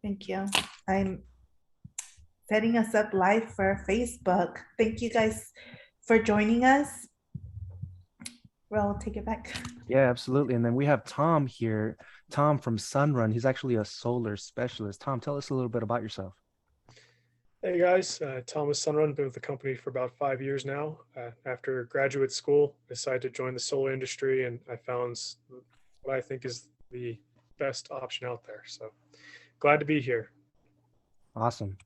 Thank you. I'm setting us up live for Facebook. Thank you guys for joining us. Well, take it back. Yeah, absolutely. And then we have Tom here, Tom from Sunrun. He's actually a solar specialist. Tom, tell us a little bit about yourself. Hey guys, Thomas Sunrun, been with the company for about 5 years now. After graduate school, I decided to join the solar industry, and I found what I think is the best option out there. So glad to be here. Awesome.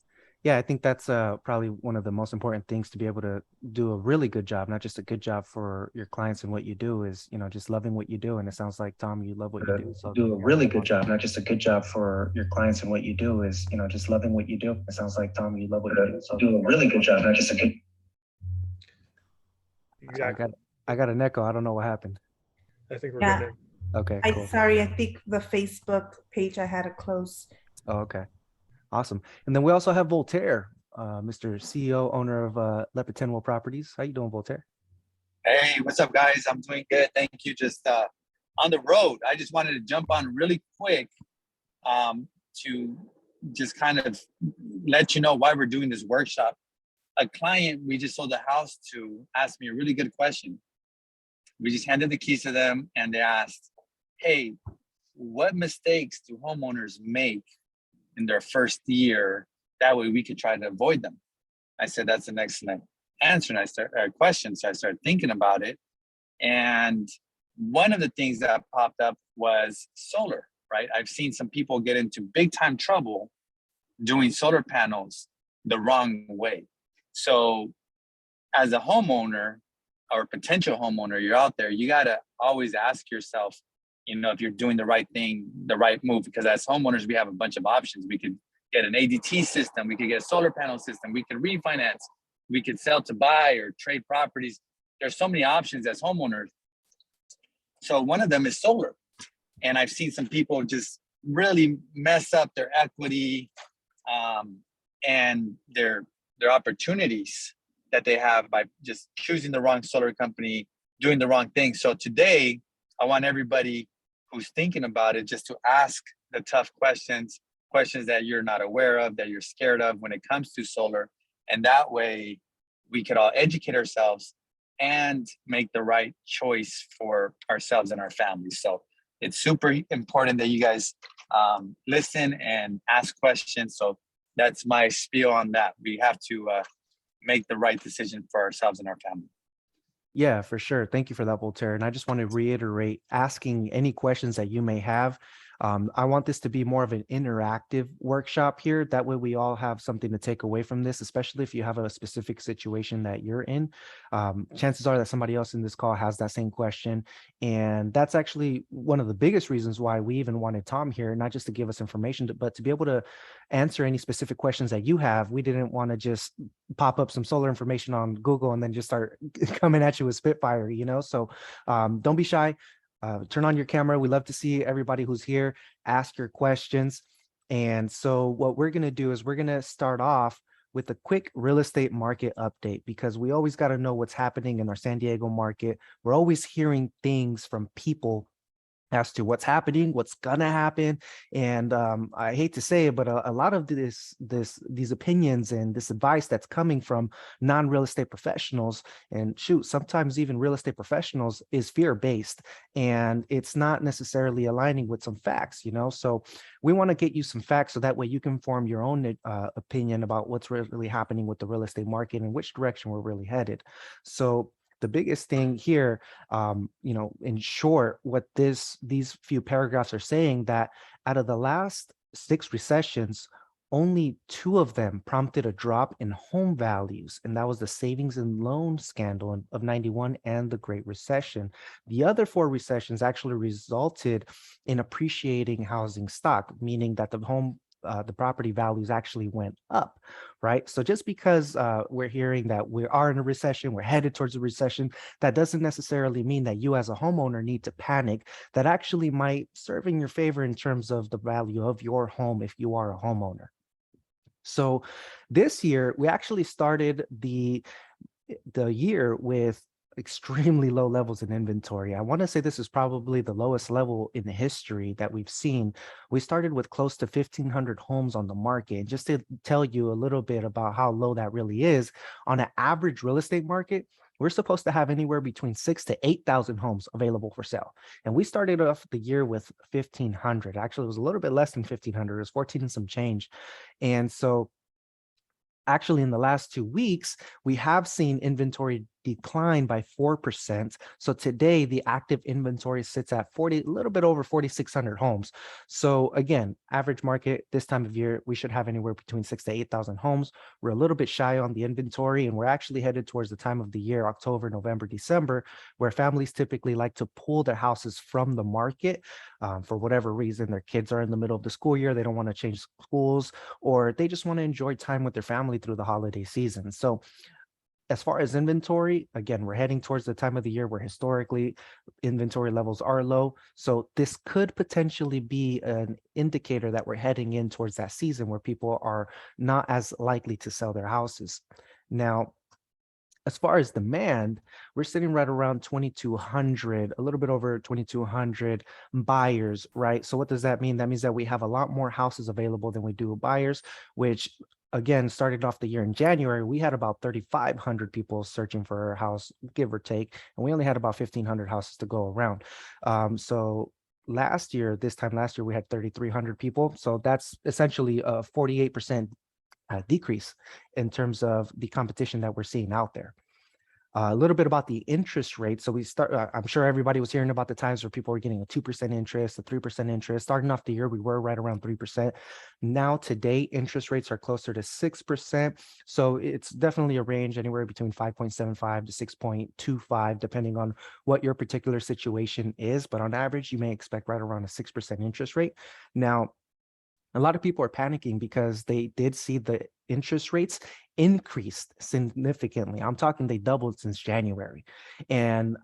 Yeah, I think that's probably one of the most important things to be able to do a really good job, not just a good job for your clients and what you do is, just loving what you do. And it sounds like, Tom, you love what you do. So Do a really good job, not just a good job for your clients and what you do is, just loving what you do. It sounds like, Tom, you love what you do. So do a really good job, not just a good. Exactly. I got an echo. I don't know what happened. I think we're Yeah. good Okay, I cool. sorry, I think the Facebook page I had to close. Oh, okay. Awesome. And then we also have Voltaire, Mr. CEO, owner of Lepe Tendwell Properties. How you doing, Voltaire? Hey, what's up, guys? I'm doing good. Thank you. Just on the road. I just wanted to jump on really quick to just kind of let you know why we're doing this workshop. A client we just sold the house to asked me a really good question. We just handed the keys to them and they asked, hey, what mistakes do homeowners make in their first year? That way we could try to avoid them. I said, that's an excellent answer. And I started question. So I started thinking about it. And one of the things that popped up was solar, right? I've seen some people get into big time trouble doing solar panels the wrong way. So as a homeowner or potential homeowner, you're out there, you got to always ask yourself, if you're doing the right thing, the right move, because as homeowners, we have a bunch of options. We could get an ADT system. We could get a solar panel system. We could refinance. We could sell to buy or trade properties. There's so many options as homeowners. So one of them is solar. And I've seen some people just really mess up their equity and their opportunities that they have by just choosing the wrong solar company, doing the wrong thing. So today, I want everybody who's thinking about it just to ask the tough questions that you're not aware of, that you're scared of when it comes to solar. And that way we could all educate ourselves and make the right choice for ourselves and our families. So it's super important that you guys listen and ask questions. So that's my spiel on that. We have to make the right decision for ourselves and our family. Yeah, for sure. Thank you for that, Voltaire. And I just want to reiterate asking any questions that you may have. I want this to be more of an interactive workshop here. That way we all have something to take away from this, especially if you have a specific situation that you're in. Chances are that somebody else in this call has that same question. And that's actually one of the biggest reasons why we even wanted Tom here, not just to give us information, but to be able to answer any specific questions that you have. We didn't want to just pop up some solar information on Google and then just start coming at you with Spitfire, So don't be shy. Turn on your camera. We love to see everybody who's here. Ask your questions. And so what we're going to do is we're going to start off with a quick real estate market update, because we always got to know what's happening in our San Diego market. We're always hearing things from people as to what's happening, what's gonna happen. And I hate to say it, but a lot of these opinions and this advice that's coming from non-real estate professionals, and shoot, sometimes even real estate professionals, is fear-based, and it's not necessarily aligning with some facts, So we want to get you some facts so that way you can form your own opinion about what's really happening with the real estate market and which direction we're really headed. So the biggest thing here, in short, what these few paragraphs are saying, that out of the last 6 recessions, only 2 of them prompted a drop in home values, and that was the savings and loan scandal of 91 and the Great Recession. The other 4 recessions actually resulted in appreciating housing stock, meaning that the property values actually went up, right? So just because we're hearing that we are in a recession, we're headed towards a recession, that doesn't necessarily mean that you as a homeowner need to panic. That actually might serve in your favor in terms of the value of your home if you are a homeowner. So this year, we actually started the year with extremely low levels in inventory. I want to say this is probably the lowest level in the history that we've seen. We started with close to 1,500 homes on the market. Just to tell you a little bit about how low that really is, on an average real estate market, we're supposed to have anywhere between 6,000 to 8,000 homes available for sale. And we started off the year with 1,500. Actually, it was a little bit less than 1,500. It was 14 and some change. And so actually, in the last 2 weeks, we have seen inventory decline by 4%. So today, the active inventory sits at a little bit over 4,600 homes. So again, average market this time of year, we should have anywhere between 6,000 to 8,000 homes. We're a little bit shy on the inventory, and we're actually headed towards the time of the year, October, November, December, where families typically like to pull their houses from the market for whatever reason. Their kids are in the middle of the school year, they don't want to change schools, or they just want to enjoy time with their family through the holiday season. So as far as inventory, again, we're heading towards the time of the year where historically inventory levels are low. So this could potentially be an indicator that we're heading in towards that season where people are not as likely to sell their houses. Now, as far as demand, we're sitting right around 2,200, a little bit over 2,200 buyers, right? So what does that mean? That means that we have a lot more houses available than we do buyers, which again, started off the year in January, we had about 3,500 people searching for a house, give or take, and we only had about 1,500 houses to go around. So this time last year, we had 3,300 people. So that's essentially a 48% decrease in terms of the competition that we're seeing out there. A little bit about the interest rate. So I'm sure everybody was hearing about the times where people were getting a 2% interest, a 3% interest. Starting off the year, we were right around 3%. Now today, interest rates are closer to 6%. So it's definitely a range anywhere between 5.75 to 6.25, depending on what your particular situation is. But on average, you may expect right around a 6% interest rate. Now, a lot of people are panicking because they did see the interest rates increased significantly. I'm talking they doubled since January. And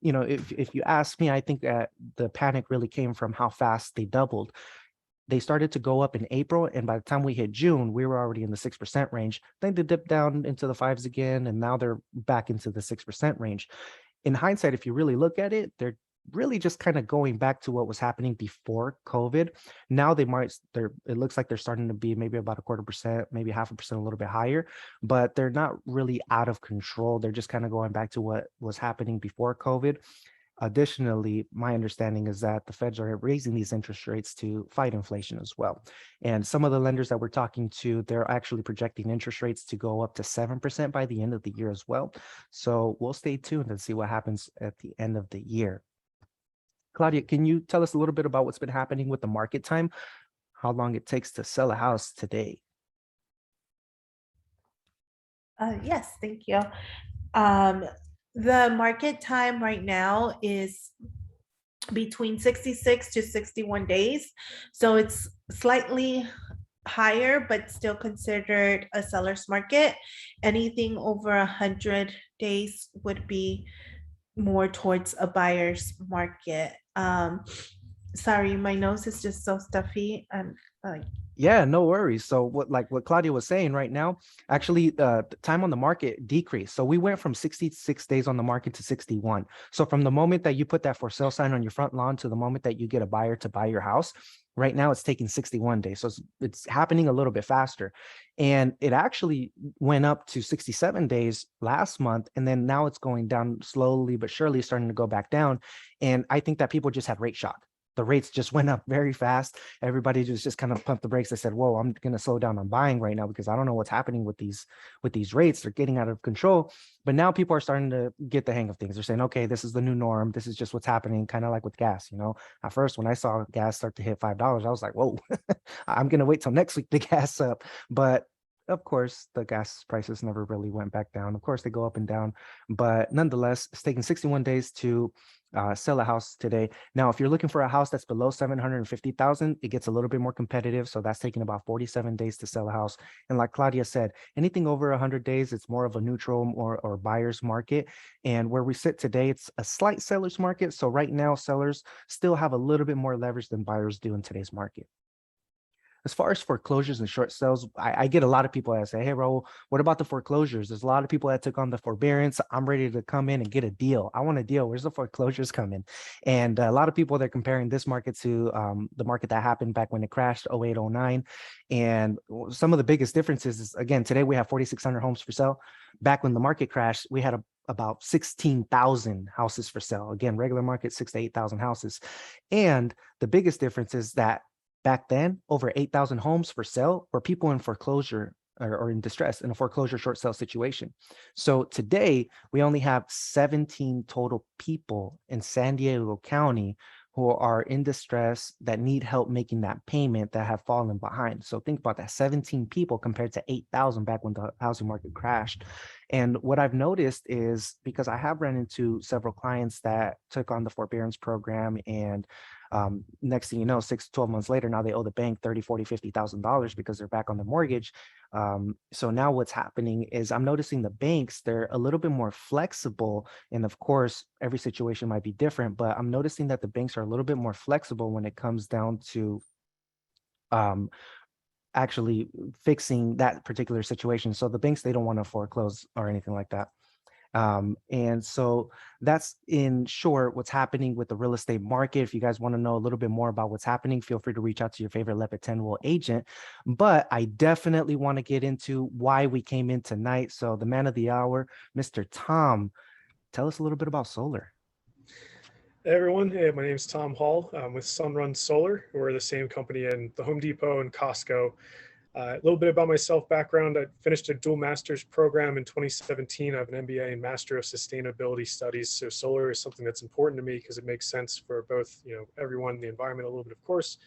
if you ask me, I think that the panic really came from how fast they doubled. They started to go up in April, and by the time we hit June, we were already in the 6% range. Then they dipped down into the fives again, and now they're back into the 6% range. In hindsight, if you really look at it, they're really just kind of going back to what was happening before COVID. Now it looks like they're starting to be maybe about 0.25%, maybe 0.5%, a little bit higher, but they're not really out of control. They're just kind of going back to what was happening before COVID. Additionally, my understanding is that the feds are raising these interest rates to fight inflation as well. And some of the lenders that we're talking to, they're actually projecting interest rates to go up to 7% by the end of the year as well. So we'll stay tuned and see what happens at the end of the year. Claudia, can you tell us a little bit about what's been happening with the market time, how long it takes to sell a house today? Yes, thank you. The market time right now is between 66 to 61 days. So it's slightly higher, but still considered a seller's market. Anything over 100 days would be more towards a buyer's market. Sorry, my nose is just so stuffy. Yeah, no worries. So what Claudia was saying right now, actually the time on the market decreased. So we went from 66 days on the market to 61. So from the moment that you put that for sale sign on your front lawn to the moment that you get a buyer to buy your house, right now it's taking 61 days. So it's happening a little bit faster. And it actually went up to 67 days last month. And then now it's going down slowly, but surely starting to go back down. And I think that people just had rate shock. The rates just went up very fast. Everybody just kind of pumped the brakes. They said, whoa, I'm going to slow down on buying right now because I don't know what's happening with these rates. They're getting out of control. But now people are starting to get the hang of things. They're saying, okay, this is the new norm. This is just what's happening, kind of like with gas. At first, when I saw gas start to hit $5, I was like, whoa, I'm going to wait till next week to gas up. But of course, the gas prices never really went back down. Of course, they go up and down. But nonetheless, it's taking 61 days to sell a house today. Now, if you're looking for a house that's below 750,000, it gets a little bit more competitive. So that's taking about 47 days to sell a house. And like Claudia said, anything over 100 days, it's more of a neutral or buyer's market. And where we sit today, it's a slight seller's market. So right now, sellers still have a little bit more leverage than buyers do in today's market. As far as foreclosures and short sales, I get a lot of people that say, hey, Raul, what about the foreclosures? There's a lot of people that took on the forbearance. I'm ready to come in and get a deal. I want a deal. Where's the foreclosures coming? And a lot of people, they're comparing this market to the market that happened back when it crashed 08, 09. And some of the biggest differences is, again, today we have 4,600 homes for sale. Back when the market crashed, we had about 16,000 houses for sale. Again, regular market, 6,000 to 8,000 houses. And the biggest difference is that back then, over 8,000 homes for sale were people in foreclosure or in distress in a foreclosure short sale situation. So today, we only have 17 total people in San Diego County who are in distress that need help making that payment that have fallen behind. So think about that, 17 people compared to 8,000 back when the housing market crashed. And what I've noticed is, because I have run into several clients that took on the forbearance program, and next thing you know, 6 to 12 months later, now they owe the bank $30,000, $40,000, $50,000 because they're back on the mortgage. So now what's happening is I'm noticing the banks, they're a little bit more flexible. And of course, every situation might be different, but I'm noticing that the banks are a little bit more flexible when it comes down to actually fixing that particular situation. So the banks, they don't want to foreclose or anything like that. And so that's in short what's happening with the real estate market. If you guys want to know a little bit more about what's happening, feel free to reach out to your favorite Lepe Tendwell agent. But I definitely want to get into why we came in tonight. So the man of the hour, Mr. Tom, tell us a little bit about solar. Hey everyone, hey, my name is Tom Hall. I'm with Sunrun Solar. We're the same company in the Home Depot and Costco. A little bit about myself, background. I finished a dual master's program in 2017. I have an MBA and Master of Sustainability Studies. So solar is something that's important to me because it makes sense for both, everyone, the environment a little bit, of course,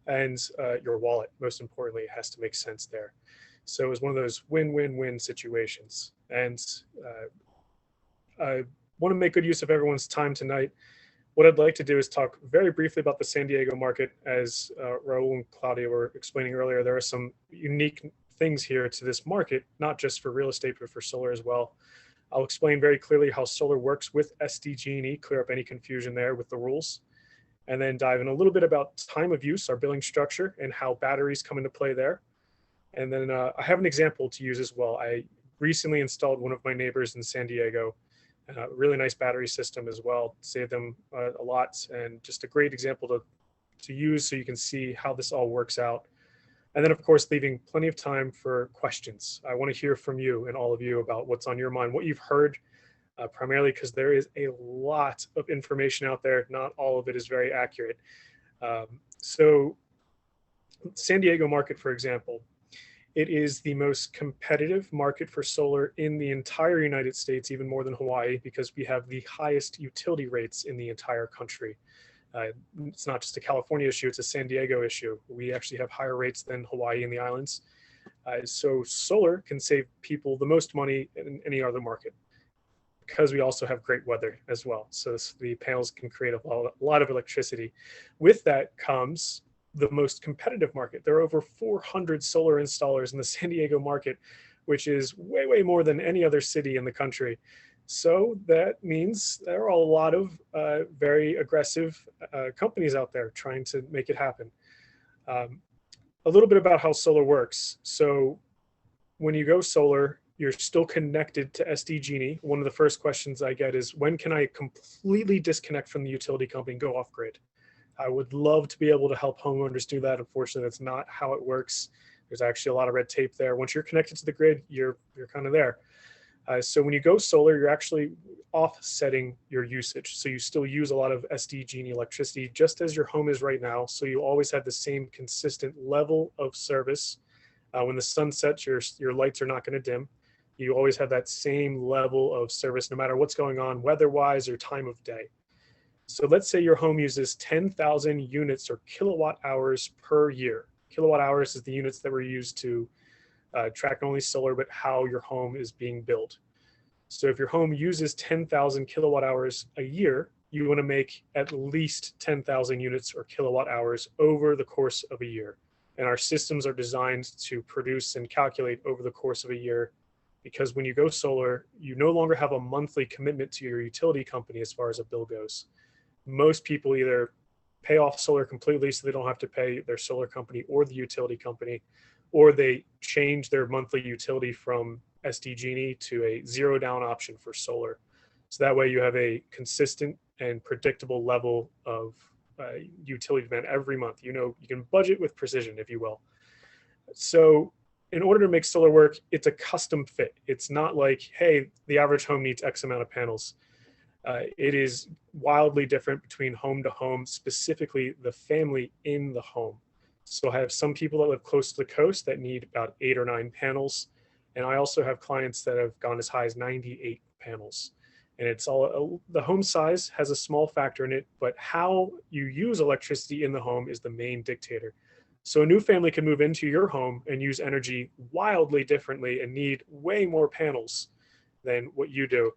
and your wallet. Most importantly, it has to make sense there. So it was one of those win-win-win situations. And I want to make good use of everyone's time tonight. What I'd like to do is talk very briefly about the San Diego market. As Raul and Claudia were explaining earlier, there are some unique things here to this market, not just for real estate, but for solar as well. I'll explain very clearly how solar works with SDG&E, clear up any confusion there with the rules, and then dive in a little bit about time of use, our billing structure, and how batteries come into play there. And then I have an example to use as well. I recently installed one of my neighbors in San Diego. Really nice battery system as well, saved them a lot, and just a great example to use so you can see how this all works out. And then of course, leaving plenty of time for questions. I want to hear from you and all of you about what's on your mind, what you've heard, primarily because there is a lot of information out there. Not all of it is very accurate. So San Diego market, for example, it is the most competitive market for solar in the entire United States, even more than Hawaii, because we have the highest utility rates in the entire country. It's not just a California issue, it's a San Diego issue. We actually have higher rates than Hawaii and the islands. So solar can save people the most money in any other market, because we also have great weather as well. So the panels can create a lot of electricity. With that comes the most competitive market. There are over 400 solar installers in the San Diego market, which is way, way more than any other city in the country. So that means there are a lot of very aggressive companies out there trying to make it happen. A little bit about how solar works. So when you go solar, you're still connected to SDG&E. One of the first questions I get is, when can I completely disconnect from the utility company and go off grid? I would love to be able to help homeowners do that. Unfortunately, that's not how it works. There's actually a lot of red tape there. Once you're connected to the grid, you're kind of there. So when you go solar, you're actually offsetting your usage. So you still use a lot of SDG&E electricity, just as your home is right now. So you always have the same consistent level of service. When the sun sets, your lights are not going to dim. You always have that same level of service, no matter what's going on, weather-wise or time of day. So let's say your home uses 10,000 units or kilowatt hours per year. Kilowatt hours is the units that were used to track not only solar, but how your home is being built. So if your home uses 10,000 kilowatt hours a year, you want to make at least 10,000 units or kilowatt hours over the course of a year. And our systems are designed to produce and calculate over the course of a year, because when you go solar, you no longer have a monthly commitment to your utility company as far as a bill goes. Most people either pay off solar completely so they don't have to pay their solar company or the utility company, or they change their monthly utility from SDG&E to a zero down option for solar. So that way you have a consistent and predictable level of utility demand every month. You know, you can budget with precision, if you will. So in order to make solar work, it's a custom fit. It's not like, hey, the average home needs X amount of panels. It is wildly different between home to home, specifically the family in the home. So I have some people that live close to the coast that need about 8 or 9 panels. And I also have clients that have gone as high as 98 panels. And it's all, the home size has a small factor in it, but how you use electricity in the home is the main dictator. So a new family can move into your home and use energy wildly differently and need way more panels than what you do.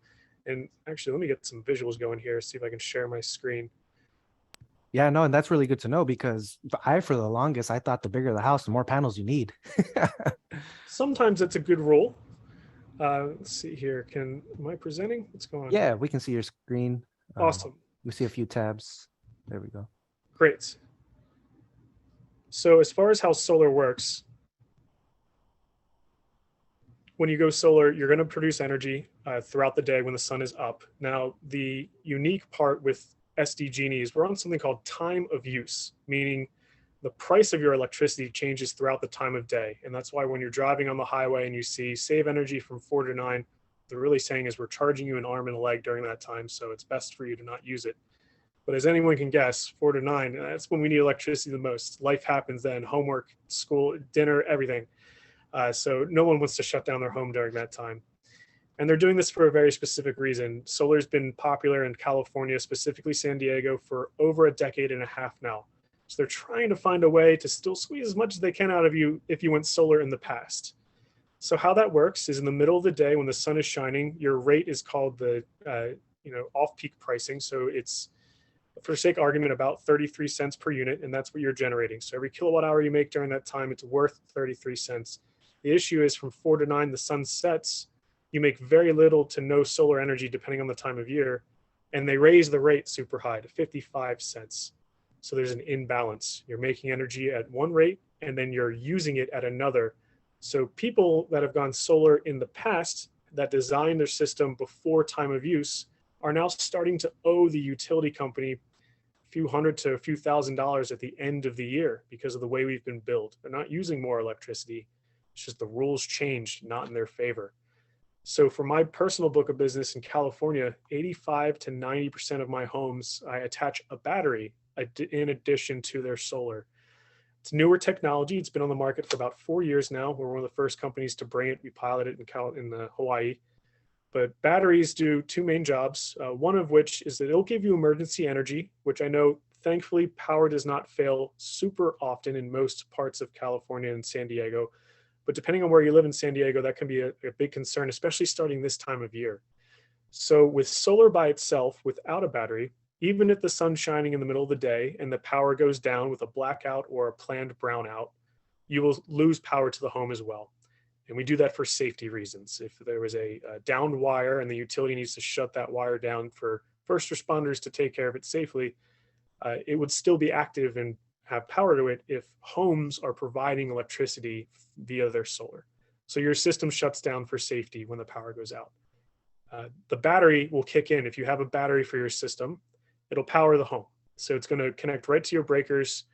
And actually, let me get some visuals going here, see if I can share my screen. Yeah, no, and that's really good to know, because for the longest, I thought the bigger the house, the more panels you need. Sometimes it's a good rule. Let's see here. Am I presenting? What's going on? Yeah, we can see your screen. Awesome. We see a few tabs. There we go. Great. So as far as how solar works, when you go solar, you're going to produce energy throughout the day when the sun is up. Now, the unique part with SDG&E is we're on something called time of use, meaning the price of your electricity changes throughout the time of day. And that's why when you're driving on the highway and you see save energy from 4 to 9, they're really saying is we're charging you an arm and a leg during that time. So it's best for you to not use it. But as anyone can guess, 4 to 9, that's when we need electricity the most. Life happens then, homework, school, dinner, everything. So no one wants to shut down their home during that time. And they're doing this for a very specific reason. Solar's been popular in California, specifically San Diego, for over a decade and a half now. So they're trying to find a way to still squeeze as much as they can out of you if you went solar in the past. So how that works is in the middle of the day when the sun is shining, your rate is called the off-peak pricing. So it's, for sake of argument, about 33 cents per unit, and that's what you're generating. So every kilowatt hour you make during that time, it's worth 33 cents. The issue is from 4 to 9, the sun sets, you make very little to no solar energy depending on the time of year, and they raise the rate super high to 55 cents. So there's an imbalance. You're making energy at one rate, and then you're using it at another. So people that have gone solar in the past that designed their system before time of use are now starting to owe the utility company a few hundred to a few $1,000s at the end of the year because of the way we've been billed. They're not using more electricity. It's just the rules changed, not in their favor. So for my personal book of business in California, 85 to 90% of my homes, I attach a battery in addition to their solar. It's newer technology. It's been on the market for about 4 years now. We're one of the first companies to bring it. We piloted it in Hawaii. But batteries do 2 main jobs, one of which is that it'll give you emergency energy, which I know, thankfully, power does not fail super often in most parts of California and San Diego. But depending on where you live in San Diego, that can be a big concern, especially starting this time of year. So with solar by itself, without a battery, even if the sun's shining in the middle of the day and the power goes down with a blackout or a planned brownout, you will lose power to the home as well. And we do that for safety reasons. If there was a downed wire and the utility needs to shut that wire down for first responders to take care of it safely, it would still be active and have power to it if homes are providing electricity via their solar. So your system shuts down for safety when the power goes out. The battery will kick in. If you have a battery for your system, it'll power the home. So it's going to connect right to your breakers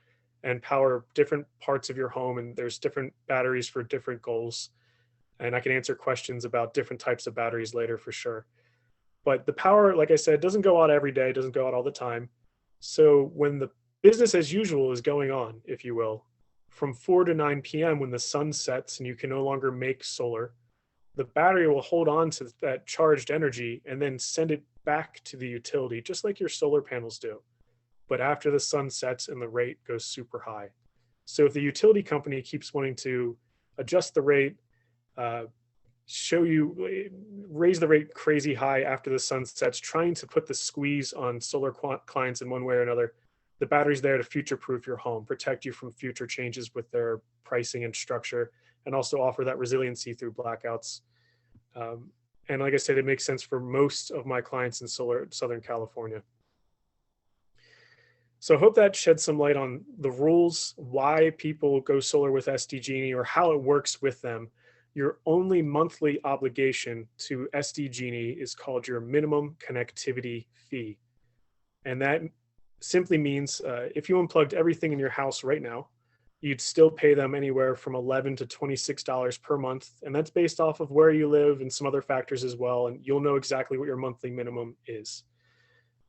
and power different parts of your home. And there's different batteries for different goals. And I can answer questions about different types of batteries later for sure. But the power, like I said, doesn't go out every day, doesn't go out all the time. So when the business as usual is going on, if you will, from 4 to 9 p.m. when the sun sets and you can no longer make solar, the battery will hold on to that charged energy and then send it back to the utility, just like your solar panels do. But after the sun sets and the rate goes super high. So if the utility company keeps wanting to adjust the rate, raise the rate crazy high after the sun sets, trying to put the squeeze on solar clients in one way or another, the battery's there to future-proof your home, protect you from future changes with their pricing and structure, and also offer that resiliency through blackouts. And like I said, it makes sense for most of my clients in Southern California. So I hope that sheds some light on the rules, why people go solar with SD or how it works with them. Your only monthly obligation to SD is called your minimum connectivity fee. And that simply means if you unplugged everything in your house right now, you'd still pay them anywhere from $11 to $26 per month. And that's based off of where you live and some other factors as well. And you'll know exactly what your monthly minimum is.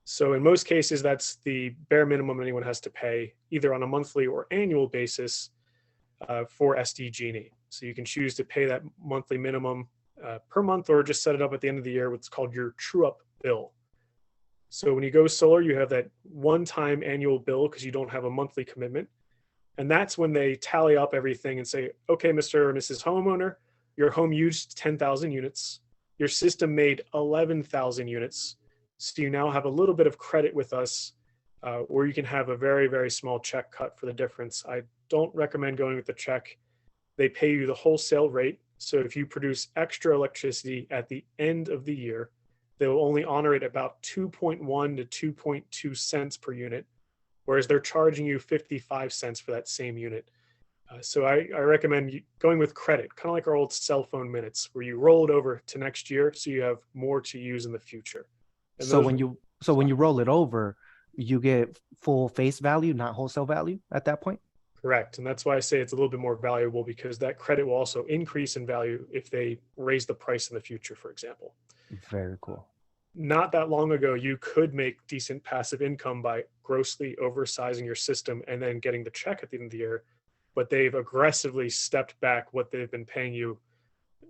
So in most cases, that's the bare minimum anyone has to pay, either on a monthly or annual basis for SD. So you can choose to pay that monthly minimum per month, or just set it up at the end of the year, what's called your true up bill. So when you go solar, you have that one-time annual bill because you don't have a monthly commitment. And that's when they tally up everything and say, okay, Mr. or Mrs. Homeowner, your home used 10,000 units. Your system made 11,000 units. So you now have a little bit of credit with us, or you can have a very, very small check cut for the difference. I don't recommend going with the check. They pay you the wholesale rate. So if you produce extra electricity at the end of the year, they will only honor it about 2.1 to 2.2 cents per unit, whereas they're charging you 55 cents for that same unit. So I recommend going with credit, kind of like our old cell phone minutes, where you roll it over to next year so you have more to use in the future. And So when you roll it over, you get full face value, not wholesale value at that point? Correct. And that's why I say it's a little bit more valuable, because that credit will also increase in value if they raise the price in the future, for example. Very cool. Not that long ago, you could make decent passive income by grossly oversizing your system and then getting the check at the end of the year. But they've aggressively stepped back what they've been paying you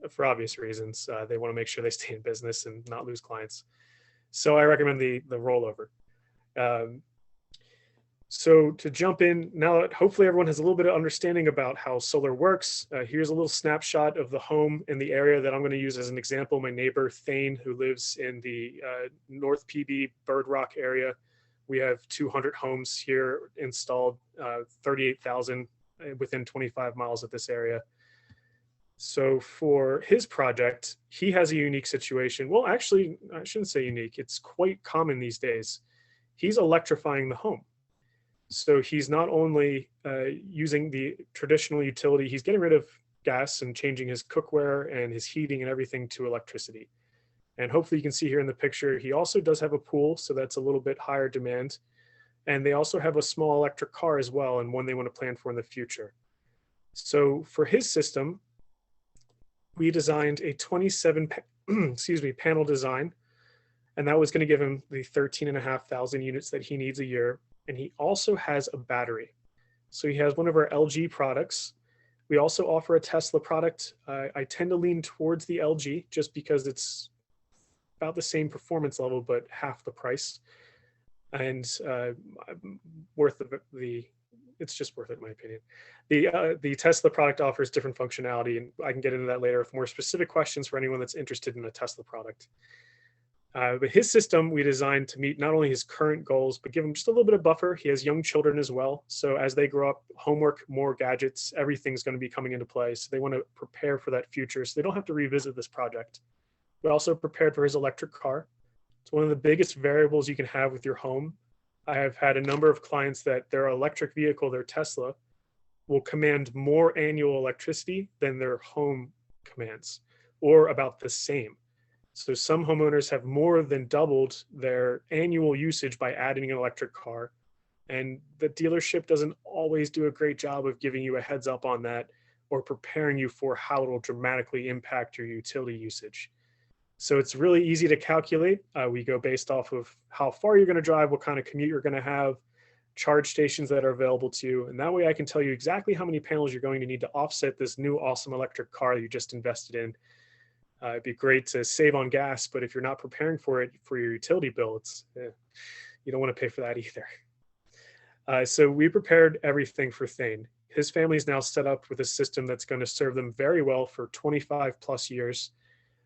for obvious reasons. They want to make sure they stay in business and not lose clients. So I recommend the rollover. So to jump in now, hopefully everyone has a little bit of understanding about how solar works. Here's a little snapshot of the home in the area that I'm going to use as an example. My neighbor Thane, who lives in the North PB Bird Rock area. We have 200 homes here installed, 38,000 within 25 miles of this area. So for his project, he has a unique situation. Well, actually, I shouldn't say unique. It's quite common these days. He's electrifying the home. So he's not only using the traditional utility, he's getting rid of gas and changing his cookware and his heating and everything to electricity. And hopefully you can see here in the picture, he also does have a pool, so that's a little bit higher demand. And they also have a small electric car as well, and one they want to plan for in the future. So for his system, we designed a 27 panel design, and that was going to give him the 13,500 units that he needs a year. And he also has a battery. So he has one of our LG products. We also offer a Tesla product. I tend to lean towards the LG just because it's about the same performance level, but half the price. And it's just worth it in my opinion. The Tesla product offers different functionality, and I can get into that later with more specific questions for anyone that's interested in a Tesla product. But his system we designed to meet not only his current goals, but give him just a little bit of buffer. He has young children as well. So as they grow up, homework, more gadgets, everything's going to be coming into play. So they want to prepare for that future so they don't have to revisit this project. We also prepared for his electric car. It's one of the biggest variables you can have with your home. I have had a number of clients that their electric vehicle, their Tesla, will command more annual electricity than their home commands, or about the same. So some homeowners have more than doubled their annual usage by adding an electric car. And the dealership doesn't always do a great job of giving you a heads up on that or preparing you for how it will dramatically impact your utility usage. So it's really easy to calculate. We go based off of how far you're going to drive, what kind of commute you're going to have, charge stations that are available to you. And that way I can tell you exactly how many panels you're going to need to offset this new awesome electric car you just invested in. It'd be great to save on gas, but if you're not preparing for it for your utility bill, you don't want to pay for that either. So we prepared everything for Thane. His family is now set up with a system that's going to serve them very well for 25 plus years.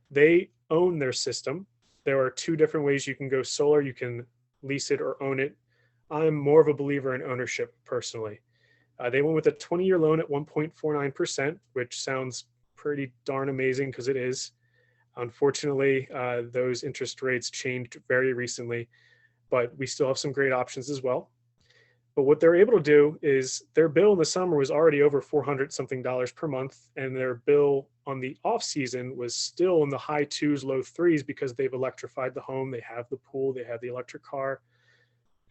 They own their system. There are two different ways you can go solar. You can lease it or own it. I'm more of a believer in ownership personally. They went with a 20-year loan at 1.49%, which sounds pretty darn amazing because it is. Unfortunately, those interest rates changed very recently, but we still have some great options as well. But what they're able to do is their bill in the summer was already over 400 something dollars per month, and their bill on the off season was still in the high twos, low threes because they've electrified the home, they have the pool, they have the electric car.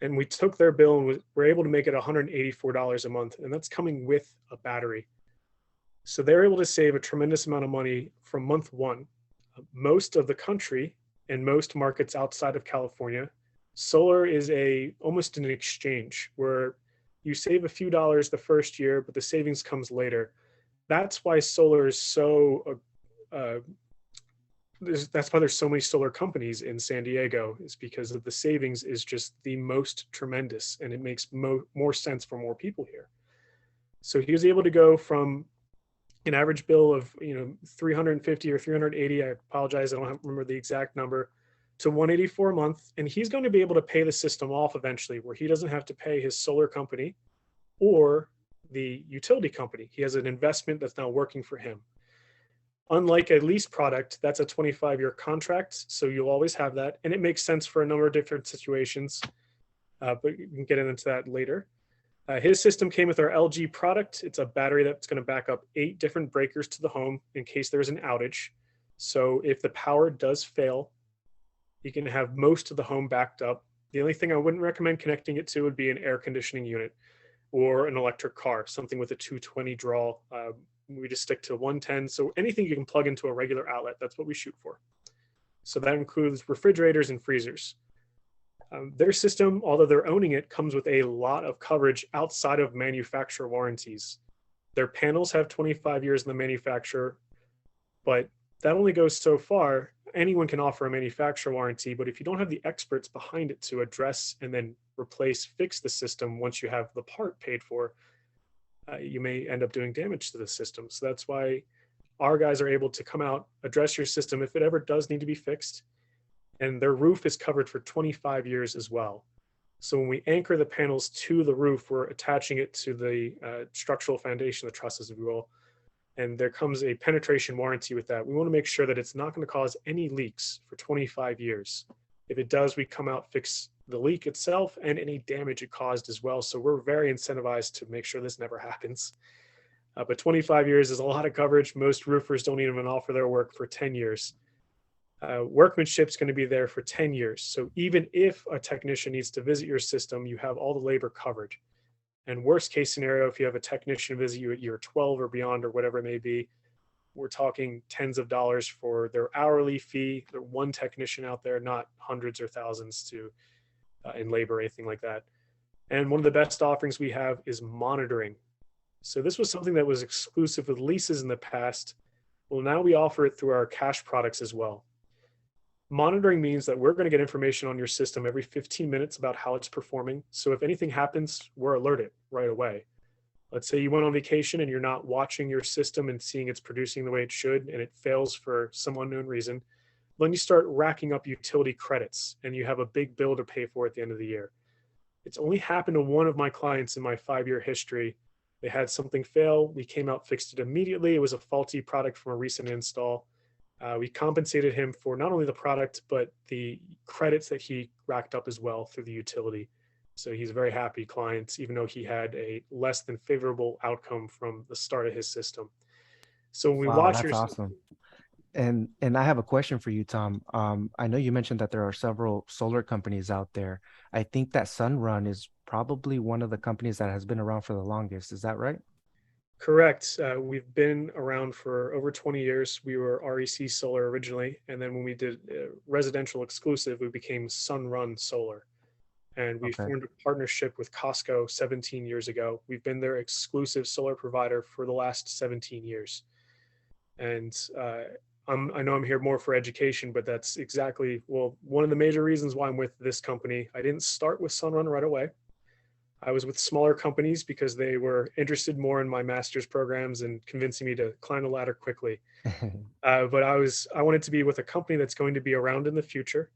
And we took their bill and we're able to make it $184 a month, and that's coming with a battery. So they're able to save a tremendous amount of money from month one. Most of the country and most markets outside of California, solar is almost an exchange where you save a few dollars the first year, but the savings comes later. That's why solar is so that's why there's so many solar companies in San Diego, is because of the savings is just the most tremendous, and it makes more sense for more people here. So he was able to go from an average bill of 350 or 380. I apologize, I don't remember the exact number, to 184 a month, and he's going to be able to pay the system off eventually, where he doesn't have to pay his solar company or the utility company. He has an investment that's now working for him. Unlike a lease product, that's a 25-year contract, so you'll always have that, and it makes sense for a number of different situations, but we can get into that later. His system came with our LG product. It's a battery that's going to back up 8 different breakers to the home in case there's an outage. So if the power does fail, you can have most of the home backed up. The only thing I wouldn't recommend connecting it to would be an air conditioning unit or an electric car, something with a 220 draw. We just stick to 110. So anything you can plug into a regular outlet, that's what we shoot for. So that includes refrigerators and freezers. Their system, although they're owning it, comes with a lot of coverage outside of manufacturer warranties. Their panels have 25 years in the manufacturer, but that only goes so far. Anyone can offer a manufacturer warranty, but if you don't have the experts behind it to address and then fix the system once you have the part paid for, you may end up doing damage to the system. So that's why our guys are able to come out, address your system if it ever does need to be fixed. And their roof is covered for 25 years as well. So when we anchor the panels to the roof, we're attaching it to the structural foundation, the trusses, if you will. And there comes a penetration warranty with that. We want to make sure that it's not going to cause any leaks for 25 years. If it does, we come out, fix the leak itself and any damage it caused as well. So we're very incentivized to make sure this never happens. But 25 years is a lot of coverage. Most roofers don't even offer their work for 10 years. Workmanship is going to be there for 10 years. So even if a technician needs to visit your system, you have all the labor covered. And worst case scenario, if you have a technician visit you at year 12 or beyond or whatever it may be, we're talking tens of dollars for their hourly fee. They're one technician out there, not hundreds or thousands in labor or anything like that. And one of the best offerings we have is monitoring. So this was something that was exclusive with leases in the past. Well, now we offer it through our cash products as well. Monitoring means that we're going to get information on your system every 15 minutes about how it's performing. So if anything happens, we're alerted right away. Let's say you went on vacation and you're not watching your system and seeing it's producing the way it should, and it fails for some unknown reason. Then you start racking up utility credits and you have a big bill to pay for at the end of the year. It's only happened to one of my clients in my 5-year history. They had something fail. We came out, fixed it immediately. It was a faulty product from a recent install. We compensated him for not only the product, but the credits that he racked up as well through the utility. So he's a very happy client, even though he had a less than favorable outcome from the start of his system. So when we watch that's your awesome. And I have a question for you, Tom. I know you mentioned that there are several solar companies out there. I think that Sunrun is probably one of the companies that has been around for the longest. Is that right? Correct. We've been around for over 20 years. We were REC Solar originally, and then when we did residential exclusive, we became Sunrun Solar. And we formed a partnership with Costco 17 years ago. We've been their exclusive solar provider for the last 17 years. And I know I'm here more for education, but that's exactly, one of the major reasons why I'm with this company. I didn't start with Sunrun right away. I was with smaller companies because they were interested more in my master's programs and convincing me to climb the ladder quickly. But I wanted to be with a company that's going to be around in the future,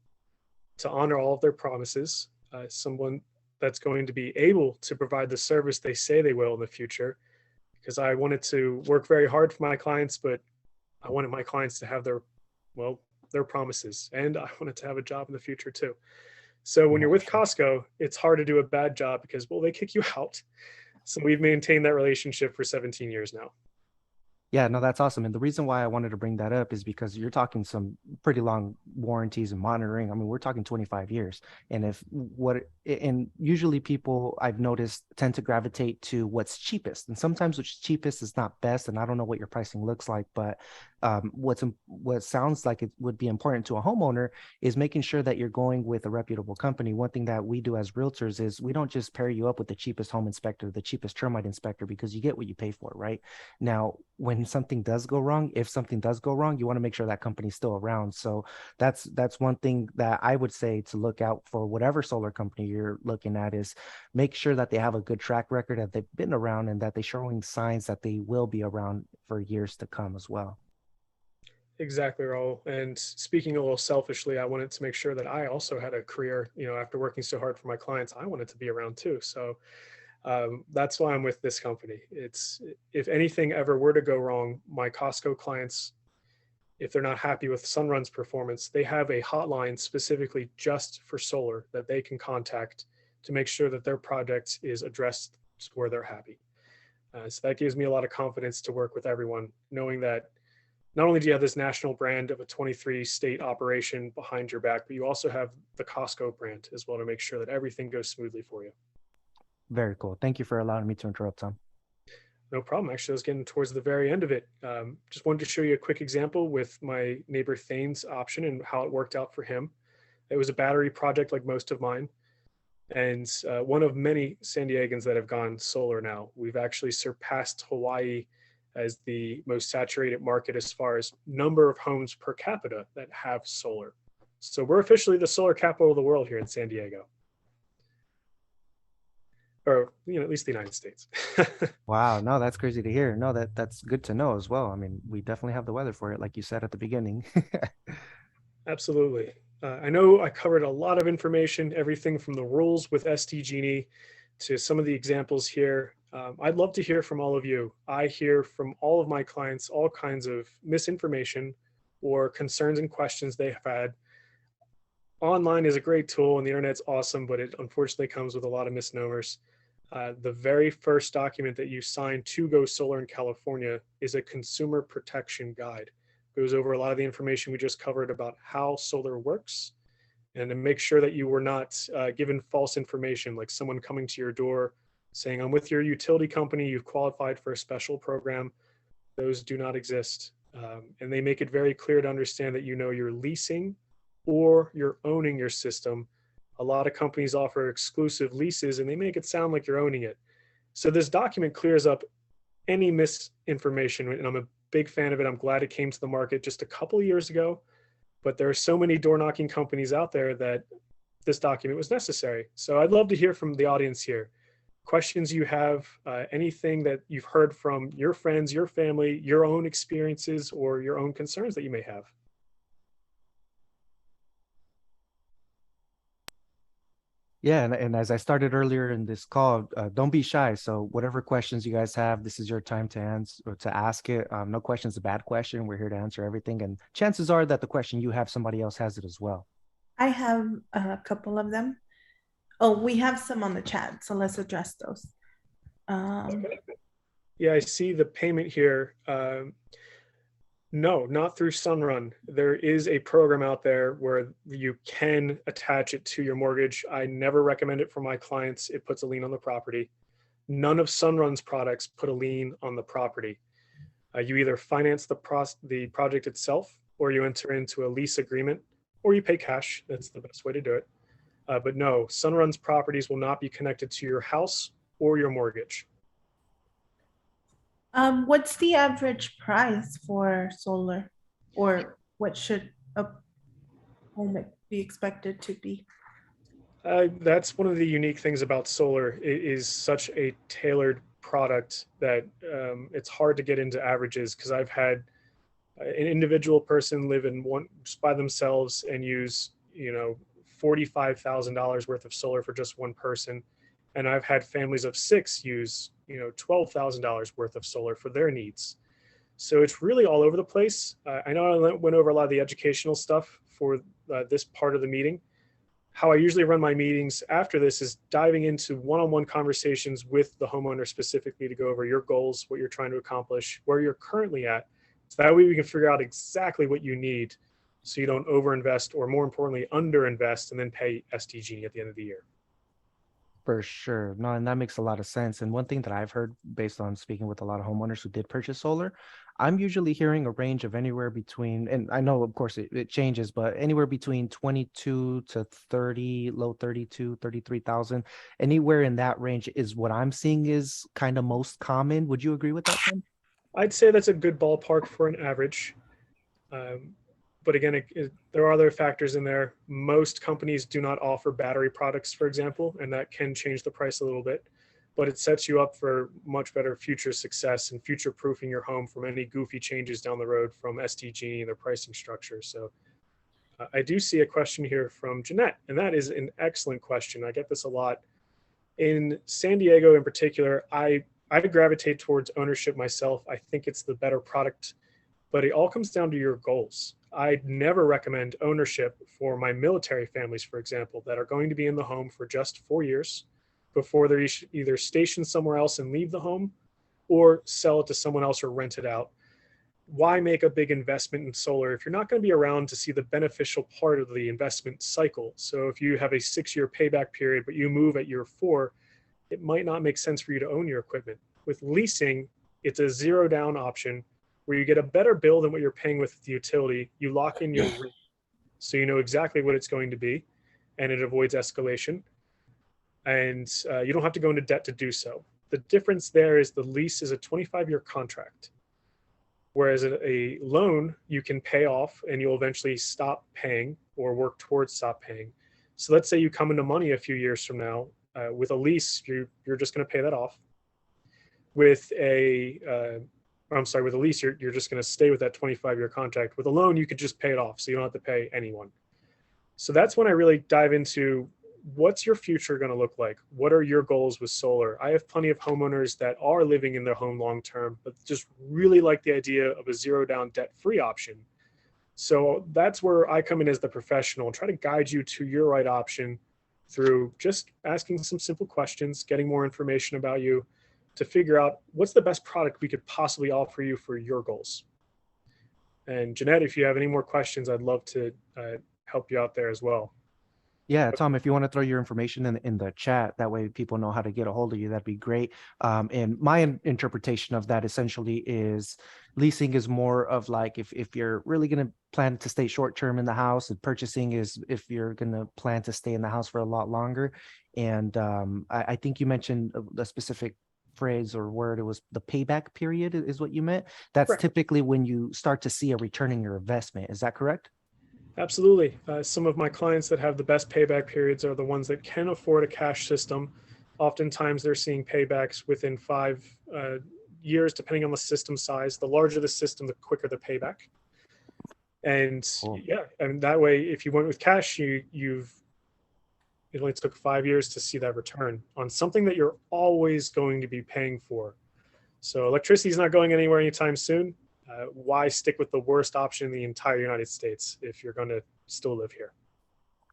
to honor all of their promises, someone that's going to be able to provide the service they say they will in the future, because I wanted to work very hard for my clients, but I wanted my clients to have their promises, and I wanted to have a job in the future too. So when Yeah, you're for with sure. Costco, it's hard to do a bad job because, well, they kick you out. So we've maintained that relationship for 17 years now. Yeah, no, that's awesome. And the reason why I wanted to bring that up is because you're talking some pretty long warranties and monitoring. I mean, we're talking 25 years. And and usually people I've noticed tend to gravitate to what's cheapest. And sometimes what's cheapest is not best. And I don't know what your pricing looks like, but what sounds like it would be important to a homeowner is making sure that you're going with a reputable company. One thing that we do as realtors is we don't just pair you up with the cheapest home inspector, the cheapest termite inspector, because you get what you pay for, right? Now, when something does go wrong, if something does go wrong, you want to make sure that company's still around. So that's one thing that I would say to look out for whatever solar company you're looking at is make sure that they have a good track record, that they've been around, and that they're showing signs that they will be around for years to come as well. Exactly, Raul. And speaking a little selfishly, I wanted to make sure that I also had a career, after working so hard for my clients, I wanted to be around too. So that's why I'm with this company. It's, if anything ever were to go wrong, my Costco clients, if they're not happy with Sunrun's performance, they have a hotline specifically just for solar that they can contact to make sure that their project is addressed to where they're happy. So that gives me a lot of confidence to work with everyone, knowing that not only do you have this national brand of a 23 state operation behind your back, but you also have the Costco brand as well to make sure that everything goes smoothly for you. Very cool. Thank you for allowing me to interrupt, Tom. No problem. Actually, I was getting towards the very end of it. Just wanted to show you a quick example with my neighbor Thane's option and how it worked out for him. It was a battery project like most of mine, and one of many San Diegans that have gone solar now. We've actually surpassed Hawaii as the most saturated market as far as number of homes per capita that have solar. So we're officially the solar capital of the world here in San Diego, or at least the United States. Wow, no, that's crazy to hear. No, that's good to know as well. I mean, we definitely have the weather for it, like you said at the beginning. Absolutely. I know I covered a lot of information, everything from the rules with ST Genie to some of the examples here. I'd love to hear from all of you. I hear from all of my clients all kinds of misinformation or concerns and questions they have had. Online is a great tool and the internet's awesome, but it unfortunately comes with a lot of misnomers. The very first document that you sign to go solar in California is a consumer protection guide. It goes over a lot of the information we just covered about how solar works, and to make sure that you were not given false information, like someone coming to your door saying, I'm with your utility company, you've qualified for a special program. Those do not exist. And they make it very clear to understand that you're leasing or you're owning your system. A lot of companies offer exclusive leases and they make it sound like you're owning it. So this document clears up any misinformation, and I'm a big fan of it. I'm glad it came to the market just a couple of years ago, but there are so many door knocking companies out there that this document was necessary. So I'd love to hear from the audience here. Questions you have, anything that you've heard from your friends, your family, your own experiences, or your own concerns that you may have. Yeah, and as I started earlier in this call, don't be shy. So whatever questions you guys have, this is your time to answer or to ask it. No question is a bad question. We're here to answer everything, and chances are that the question you have, somebody else has it as well. I have a couple of them. Oh, we have some on the chat, so let's address those. Okay. Yeah, I see the payment here. No, not through Sunrun. There is a program out there where you can attach it to your mortgage. I never recommend it for my clients. It puts a lien on the property. None of Sunrun's products put a lien on the property. You either finance the project itself, or you enter into a lease agreement, or you pay cash. That's the best way to do it. But no, Sunrun's properties will not be connected to your house or your mortgage. What's the average price for solar, or what should a home be expected to be? That's one of the unique things about solar. It is such a tailored product that it's hard to get into averages, because I've had an individual person live in one just by themselves and use $45,000 worth of solar for just one person, and I've had families of 6 use $12,000 worth of solar for their needs. So it's really all over the place. I know I went over a lot of the educational stuff for this part of the meeting. how I usually run my meetings after this is diving into one-on-one conversations with the homeowner specifically to go over your goals, what you're trying to accomplish, where you're currently at. So that way we can figure out exactly what you need so you don't overinvest, or more importantly, underinvest and then pay SDG at the end of the year. For sure. No, and that makes a lot of sense. And one thing that I've heard based on speaking with a lot of homeowners who did purchase solar, I'm usually hearing a range of anywhere between, and I know of course it changes, but anywhere between 22 to 30, low 32, 33,000, anywhere in that range is what I'm seeing is kind of most common. Would you agree with that, Tim? I'd say that's a good ballpark for an average. But again, there are other factors in there. Most companies do not offer battery products, for example, and that can change the price a little bit. But it sets you up for much better future success and future proofing your home from any goofy changes down the road from SDG and their pricing structure. So I do see a question here from Jeanette, and that is an excellent question. I get this a lot. In San Diego in particular, I gravitate towards ownership myself. I think it's the better product, but it all comes down to your goals. I'd never recommend ownership for my military families, for example, that are going to be in the home for just 4 years before they're either stationed somewhere else and leave the home or sell it to someone else or rent it out. Why make a big investment in solar if you're not going to be around to see the beneficial part of the investment cycle? So if you have a 6-year payback period, but you move at year 4, it might not make sense for you to own your equipment. With leasing, it's a zero down option where you get a better bill than what you're paying with the utility. You lock in your rate, so you know exactly what it's going to be, and it avoids escalation. And you don't have to go into debt to do so. The difference there is the lease is a 25-year contract, whereas a loan you can pay off and you'll eventually stop paying or work towards stop paying. So let's say you come into money a few years from now. With a lease, you're just going to pay that off. With with a lease, you're just going to stay with that 25-year contract. With a loan, you could just pay it off, so you don't have to pay anyone. So that's when I really dive into what's your future going to look like? What are your goals with solar? I have plenty of homeowners that are living in their home long term, but just really like the idea of a zero down debt-free option. So that's where I come in as the professional and try to guide you to your right option through just asking some simple questions, getting more information about you to figure out what's the best product we could possibly offer you for your goals. And Jeanette, if you have any more questions, I'd love to help you out there as well. Yeah, Tom, if you want to throw your information in the chat, that way people know how to get a hold of you, that'd be great. And my interpretation of that essentially is leasing is more of like if you're really going to plan to stay short term in the house, and purchasing is if you're going to plan to stay in the house for a lot longer. And I think you mentioned a specific phrase or word. It was the payback period is what you meant. That's Correct. Typically when you start to see a return in your investment. Is that correct? Absolutely. Some of my clients that have the best payback periods are the ones that can afford a cash system. Oftentimes they're seeing paybacks within 5 years, depending on the system size. The larger the system, the quicker the payback. And Cool. Yeah, and that way, if you went with cash, it only took 5 years to see that return on something that you're always going to be paying for. So electricity is not going anywhere anytime soon. Why stick with the worst option in the entire United States if you're going to still live here?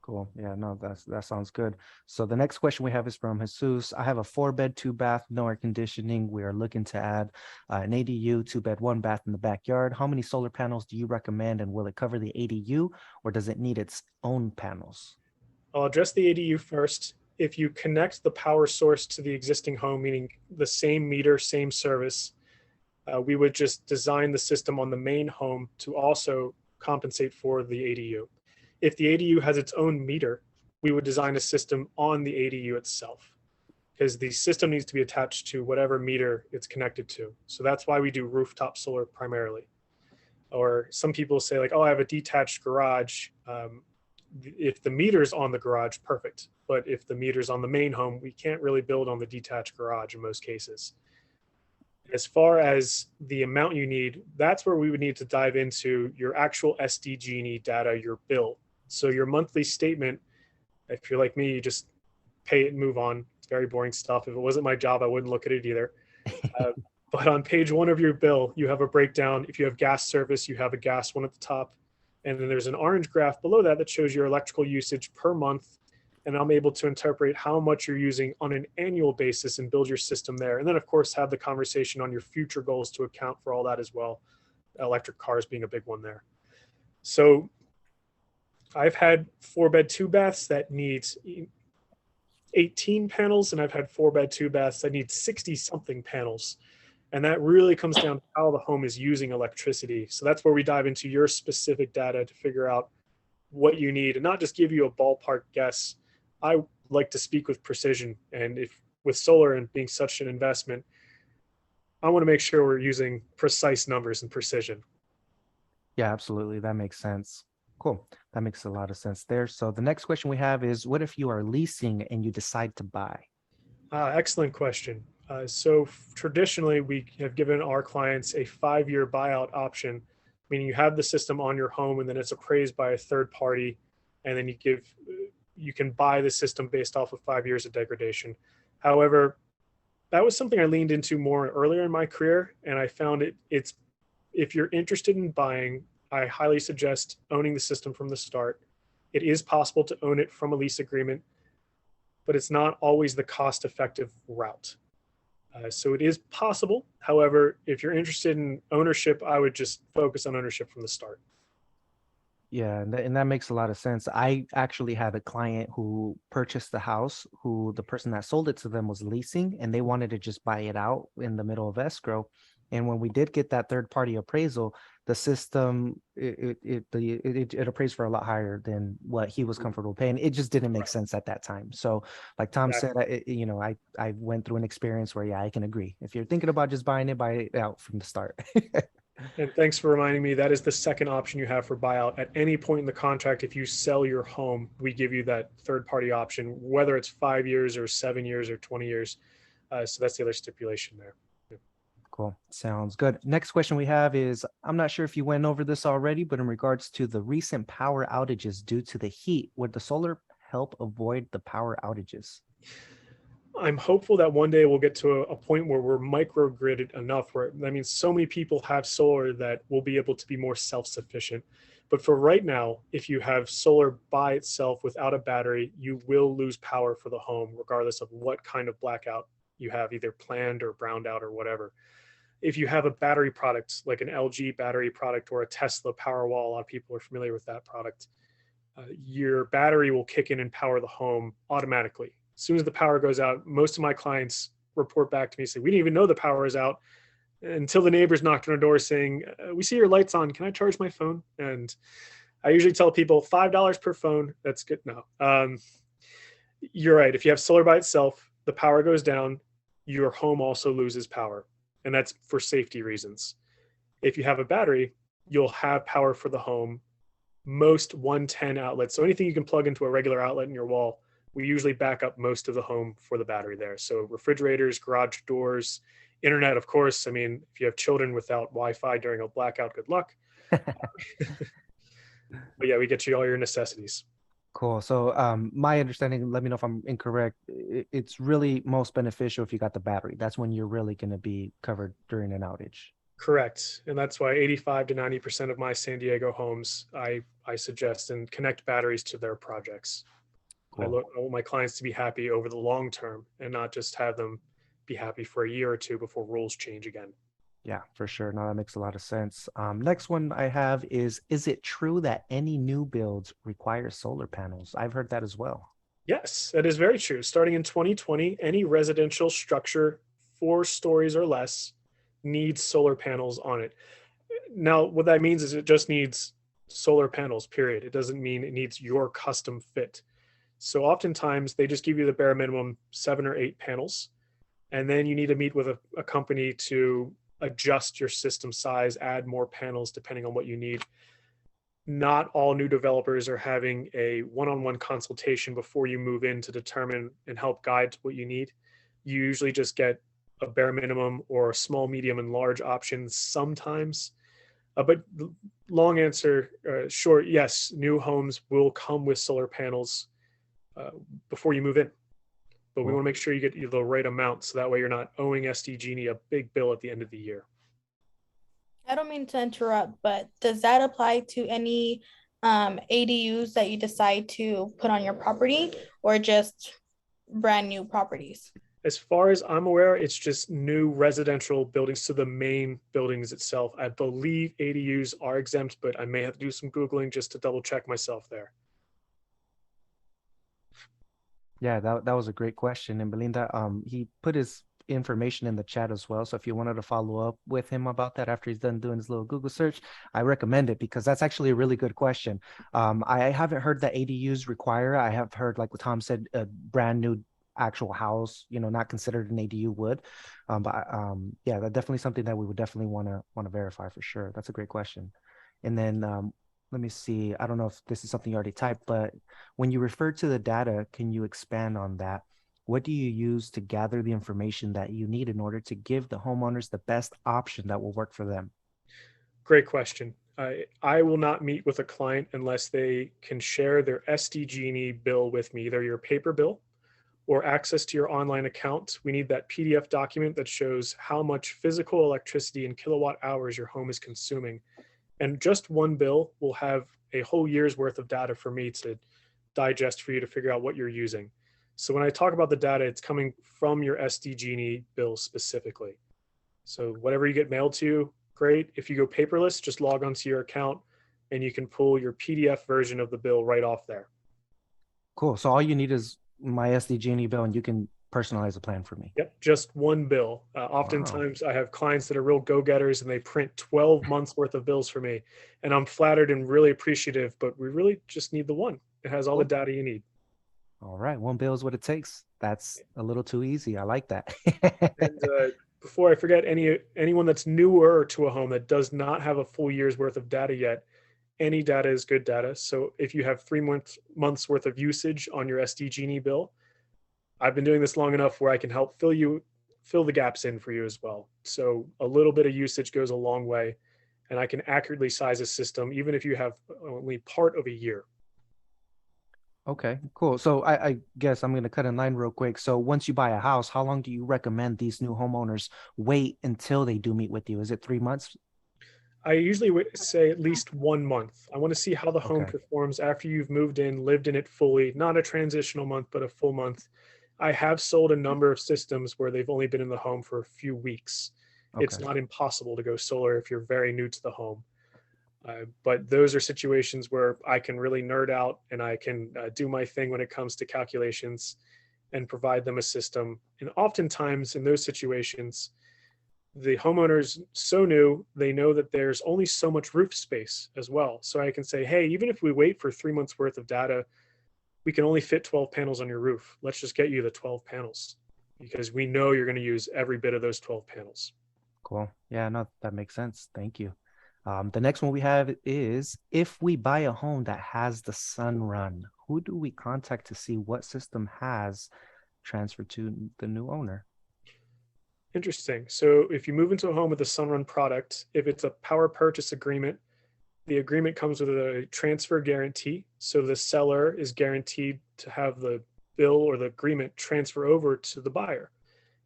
Cool. Yeah, no, that sounds good. So the next question we have is from Jesus. I have a 4-bed, 2-bath, no air conditioning. We are looking to add an ADU, 2-bed, 1-bath in the backyard. How many solar panels do you recommend, and will it cover the ADU, or does it need its own panels? I'll address the ADU first. If you connect the power source to the existing home, meaning the same meter, same service, we would just design the system on the main home to also compensate for the ADU. If the ADU has its own meter, we would design a system on the ADU itself, because the system needs to be attached to whatever meter it's connected to. So that's why we do rooftop solar primarily. Or some people say like, oh, I have a detached garage. If the meter's on the garage, perfect. But if the meter's on the main home, we can't really build on the detached garage in most cases. As far as the amount you need, that's where we would need to dive into your actual SDG&E data, your bill. So your monthly statement, if you're like me, you just pay it and move on. It's very boring stuff. If it wasn't my job, I wouldn't look at it either. But on page 1 of your bill, you have a breakdown. If you have gas service, you have a gas one at the top. And then there's an orange graph below that that shows your electrical usage per month and I'm able to interpret how much you're using on an annual basis and build your system there. And then, of course, have the conversation on your future goals to account for all that as well. Electric cars being a big one there. So I've had 4-bed, 2-baths that need 18 panels, and I've had 4-bed, 2-baths that need 60 something panels. And that really comes down to how the home is using electricity. So that's where we dive into your specific data to figure out what you need and not just give you a ballpark guess. I like to speak with precision. And if with solar and being such an investment, I want to make sure we're using precise numbers and precision. Yeah, absolutely. That makes sense. Cool. That makes a lot of sense there. So the next question we have is, what if you are leasing and you decide to buy? Excellent question. So traditionally, we have given our clients a 5-year buyout option, meaning you have the system on your home and then it's appraised by a third party, and then you can buy the system based off of 5 years of degradation. However, that was something I leaned into more earlier in my career, and I found it's if you're interested in buying, I highly suggest owning the system from the start. It is possible to own it from a lease agreement, but it's not always the cost-effective route. So it is possible. However, if you're interested in ownership, I would just focus on ownership from the start. Yeah, and that makes a lot of sense. I actually had a client who purchased the house, who the person that sold it to them was leasing, and they wanted to just buy it out in the middle of escrow. And when we did get that third party appraisal, the system it appraised for a lot higher than what he was comfortable paying. It just didn't make sense at that time. So, like Tom said, I went through an experience where, yeah, I can agree. If you're thinking about just buying it, buy it out from the start. And thanks for reminding me, that is the second option you have for buyout. At any point in the contract, if you sell your home, we give you that third party option, whether it's 5 years or 7 years or 20 years. So that's the other stipulation there. Cool. Sounds good. Next question we have is, I'm not sure if you went over this already, but in regards to the recent power outages due to the heat, would the solar help avoid the power outages? I'm hopeful that one day we'll get to a point where we're microgridded enough where, that means so many people have solar that we'll be able to be more self-sufficient. But for right now, if you have solar by itself without a battery, you will lose power for the home, regardless of what kind of blackout you have, either planned or browned out or whatever. If you have a battery product, like an LG battery product or a Tesla Powerwall, a lot of people are familiar with that product, your battery will kick in and power the home automatically. As soon as the power goes out, most of my clients report back to me, say, we didn't even know the power is out until the neighbors knocked on our door saying, we see your lights on, can I charge my phone? And I usually tell people $5 per phone. That's good. No, you're right. If you have solar by itself, the power goes down, your home also loses power. And that's for safety reasons. If you have a battery, you'll have power for the home. Most 110 outlets, so anything you can plug into a regular outlet in your wall, we usually back up most of the home for the battery there. So refrigerators, garage doors, internet, of course. I mean, if you have children without Wi-Fi during a blackout, good luck. But yeah, we get you all your necessities. Cool. So my understanding, let me know if I'm incorrect, it's really most beneficial if you got the battery. That's when you're really going to be covered during an outage. Correct. And that's why 85 to 90% of my San Diego homes, I suggest and connect batteries to their projects. Cool. I want my clients to be happy over the long term and not just have them be happy for a year or two before rules change again. Yeah, for sure. No, that makes a lot of sense. Next one I have is it true that any new builds require solar panels? I've heard that as well. Yes, that is very true. Starting in 2020, any residential structure 4 stories or less needs solar panels on it. Now, what that means is it just needs solar panels, period. It doesn't mean it needs your custom fit. So oftentimes they just give you the bare minimum 7 or 8 panels, and then you need to meet with a company to adjust your system size, add more panels depending on what you need. Not all new developers are having a one-on-one consultation before you move in to determine and help guide what you need. You usually just get a bare minimum or a small, medium, and large options sometimes. But long answer, short, yes, new homes will come with solar panels before you move in. But we want to make sure you get the right amount so that way you're not owing SDG&E a big bill at the end of the year. I don't mean to interrupt, but does that apply to any ADUs that you decide to put on your property, or just brand new properties? As far as I'm aware, it's just new residential buildings to the main buildings itself. I believe ADUs are exempt, but I may have to do some Googling just to double check myself there. Yeah, that was a great question. And Belinda, he put his information in the chat as well. So if you wanted to follow up with him about that after he's done doing his little Google search, I recommend it because that's actually a really good question. I haven't heard that ADUs require. I have heard, like what Tom said, a brand new actual house, not considered an ADU would. Yeah, that's definitely something that we would definitely want to verify for sure. That's a great question. And then let me see. I don't know if this is something you already typed, but when you refer to the data, can you expand on that? What do you use to gather the information that you need in order to give the homeowners the best option that will work for them? Great question. I will not meet with a client unless they can share their SDG&E bill with me, either your paper bill or access to your online account. We need that PDF document that shows how much physical electricity in kilowatt hours your home is consuming. And just one bill will have a whole year's worth of data for me to digest for you to figure out what you're using. So when I talk about the data, it's coming from your SDG&E bill specifically. So whatever you get mailed to you, great. If you go paperless, just log onto your account and you can pull your PDF version of the bill right off there. Cool. So all you need is my SDG&E bill and you can personalize a plan for me. Yep, just one bill. Oftentimes I have clients that are real go-getters and they print 12 months worth of bills for me. And I'm flattered and really appreciative, but we really just need the one. It has all the data you need. All right. One bill is what it takes. That's a little too easy. I like that. And before I forget, anyone that's newer to a home that does not have a full year's worth of data yet, any data is good data. So if you have 3 months worth of usage on your SDG&E bill, I've been doing this long enough where I can help fill the gaps in for you as well. So a little bit of usage goes a long way, and I can accurately size a system even if you have only part of a year. Okay, cool. So I guess I'm going to cut in line real quick. So once you buy a house, how long do you recommend these new homeowners wait until they do meet with you? Is it 3 months? I usually say at least 1 month. I want to see how the home performs after you've moved in, lived in it fully, not a transitional month, but a full month. I have sold a number of systems where they've only been in the home for a few weeks. It's not impossible to go solar if you're very new to the home. But those are situations where I can really nerd out and I can do my thing when it comes to calculations and provide them a system. And oftentimes in those situations, the homeowner's so new, they know that there's only so much roof space as well. So I can say, hey, even if we wait for 3 months worth of data, we can only fit 12 panels on your roof. Let's just get you the 12 panels because we know you're going to use every bit of those 12 panels. Cool. Yeah, no, that makes sense. Thank you. The next one we have is, if we buy a home that has the Sunrun, who do we contact to see what system has transferred to the new owner? Interesting. So if you move into a home with a Sunrun product, if it's a power purchase agreement, the agreement comes with a transfer guarantee. So the seller is guaranteed to have the bill or the agreement transfer over to the buyer.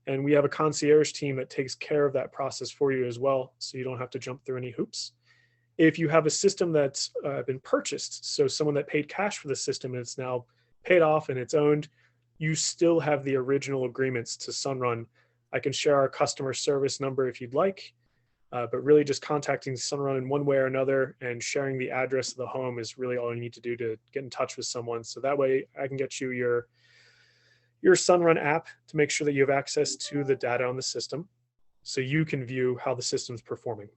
And we have a concierge team that takes care of that process for you as well. So you don't have to jump through any hoops. If you have a system that's been purchased, so someone that paid cash for the system and it's now paid off and it's owned, you still have the original agreements to Sunrun. I can share our customer service number if you'd like, but really just contacting Sunrun in one way or another and sharing the address of the home is really all you need to do to get in touch with someone. So that way I can get you your Sunrun app to make sure that you have access to the data on the system so you can view how the system's performing.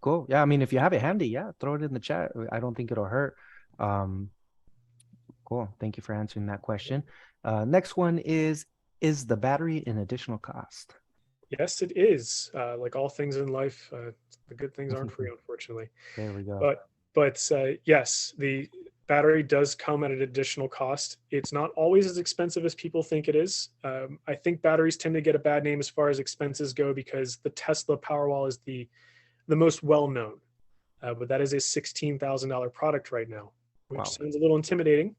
Cool. Yeah, I mean, if you have it handy, yeah, throw it in the chat. I don't think it'll hurt. Cool. Thank you for answering that question. Next one is the battery an additional cost? Yes, it is. Like all things in life, the good things aren't free, unfortunately. There we go. But yes, the battery does come at an additional cost. It's not always as expensive as people think it is. I think batteries tend to get a bad name as far as expenses go because the Tesla Powerwall is the most well-known. But that is a $16,000 product right now, which sounds a little intimidating.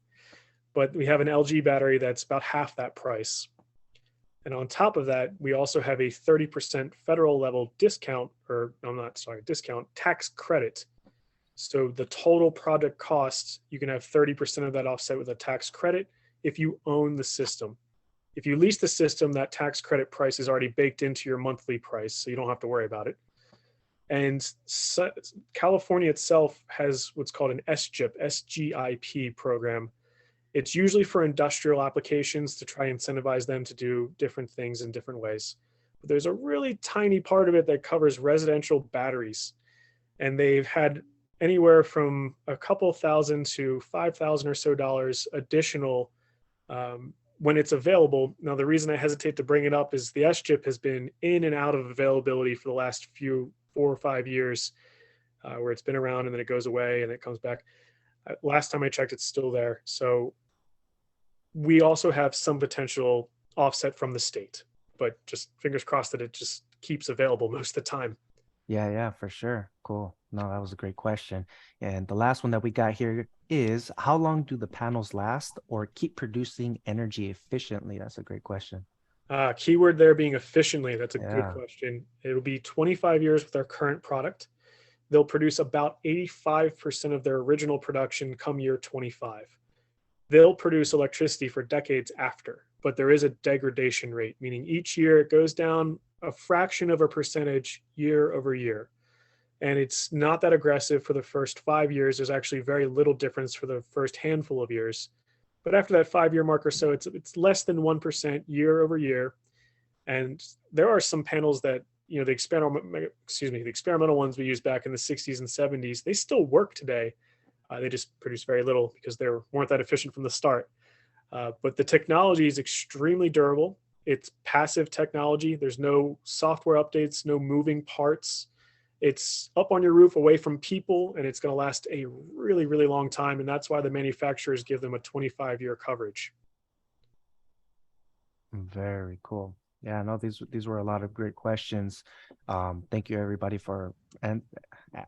But we have an LG battery that's about half that price. And on top of that, we also have a 30% federal level discount tax credit So the total project cost, you can have 30% of that offset with a tax credit if you own the system. If you lease the system, that tax credit price is already baked into your monthly price, so you don't have to worry about it. And California itself has what's called an SGIP program. It's usually for industrial applications to try and incentivize them to do different things in different ways. But there's a really tiny part of it that covers residential batteries. And they've had anywhere from a couple thousand to 5,000 or so dollars additional when it's available. Now, the reason I hesitate to bring it up is the SGIP has been in and out of availability for the last 4 or 5 years, where it's been around and then it goes away and it comes back. Last time I checked, it's still there. So we also have some potential offset from the state, but just fingers crossed that it just keeps available most of the time. Yeah, for sure. Cool. No, that was a great question. And the last one that we got here is, how long do the panels last or keep producing energy efficiently? That's a great question. Keyword there being efficiently. That's a good Yeah. question. It'll be 25 years with our current product. They'll produce about 85% of their original production come year 25. They'll produce electricity for decades after, but there is a degradation rate, meaning each year it goes down a fraction of a percentage year over year. And it's not that aggressive for the first 5 years. There's actually very little difference for the first handful of years. But after that 5-year mark or so, it's less than 1% year over year. And there are some panels that, you know, the experimental ones we used back in the 60s and 70s, they still work today. They just produce very little because they weren't that efficient from the start. But the technology is extremely durable. It's passive technology. There's no software updates, no moving parts. It's up on your roof away from people, and it's going to last a really, really long time. And that's why the manufacturers give them a 25-year coverage. Very cool. Yeah, no, these were a lot of great questions. Thank you everybody for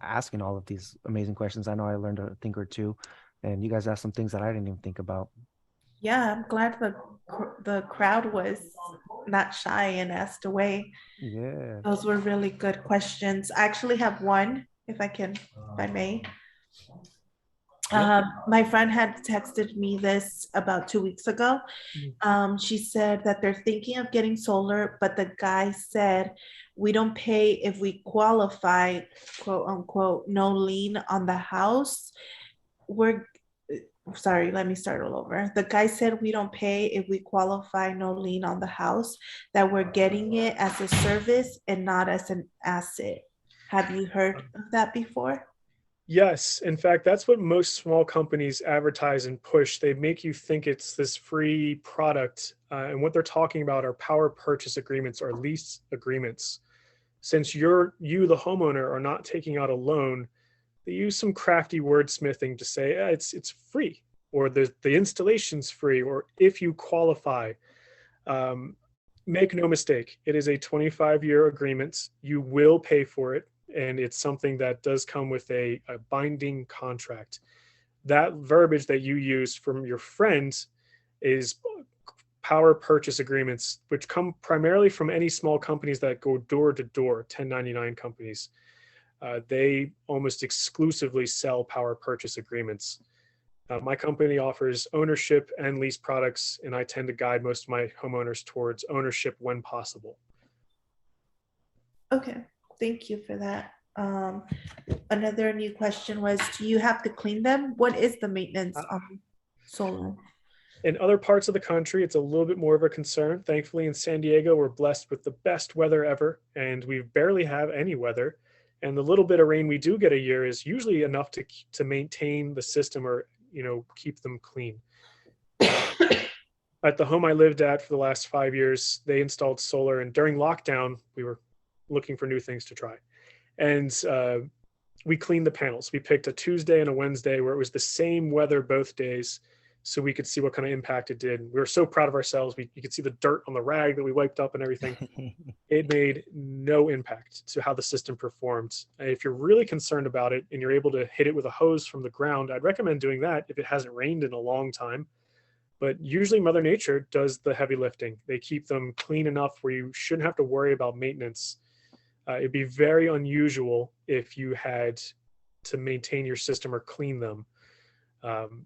asking all of these amazing questions. I know I learned a thing or two, and you guys asked some things that I didn't even think about. Yeah, I'm glad the crowd was not shy and asked away. Yeah. Those were really good questions. I actually have one, if I may. My friend had texted me this about 2 weeks ago. She said that they're thinking of getting solar, but the guy said, we don't pay if we qualify, quote unquote, no lien on the house. Sorry, let me start all over. The guy said we don't pay if we qualify no lien on the house, that we're getting it as a service and not as an asset. Have you heard of that before? Yes. In fact, that's what most small companies advertise and push. They make you think it's this free product. And what they're talking about are power purchase agreements or lease agreements. Since the homeowner, are not taking out a loan, they use some crafty wordsmithing to say it's free, or the installation's free, or if you qualify. Make no mistake, it is a 25-year agreement. You will pay for it, and it's something that does come with a binding contract. That verbiage that you used from your friend is power purchase agreements, which come primarily from any small companies that go door to door, 1099 companies. They almost exclusively sell power purchase agreements. My company offers ownership and lease products, and I tend to guide most of my homeowners towards ownership when possible. Okay, thank you for that. Another new question was, do you have to clean them? What is the maintenance on solar? In other parts of the country, it's a little bit more of a concern. Thankfully, in San Diego, we're blessed with the best weather ever, and we barely have any weather. And the little bit of rain we do get a year is usually enough to maintain the system, or keep them clean. At the home I lived at for the last 5 years, they installed solar, and during lockdown, we were looking for new things to try. And we cleaned the panels. We picked a Tuesday and a Wednesday where it was the same weather both days, so we could see what kind of impact it did. We were so proud of ourselves. You could see the dirt on the rag that we wiped up and everything. It made no impact to how the system performed. And if you're really concerned about it and you're able to hit it with a hose from the ground, I'd recommend doing that if it hasn't rained in a long time. But usually Mother Nature does the heavy lifting. They keep them clean enough where you shouldn't have to worry about maintenance. It'd be very unusual if you had to maintain your system or clean them,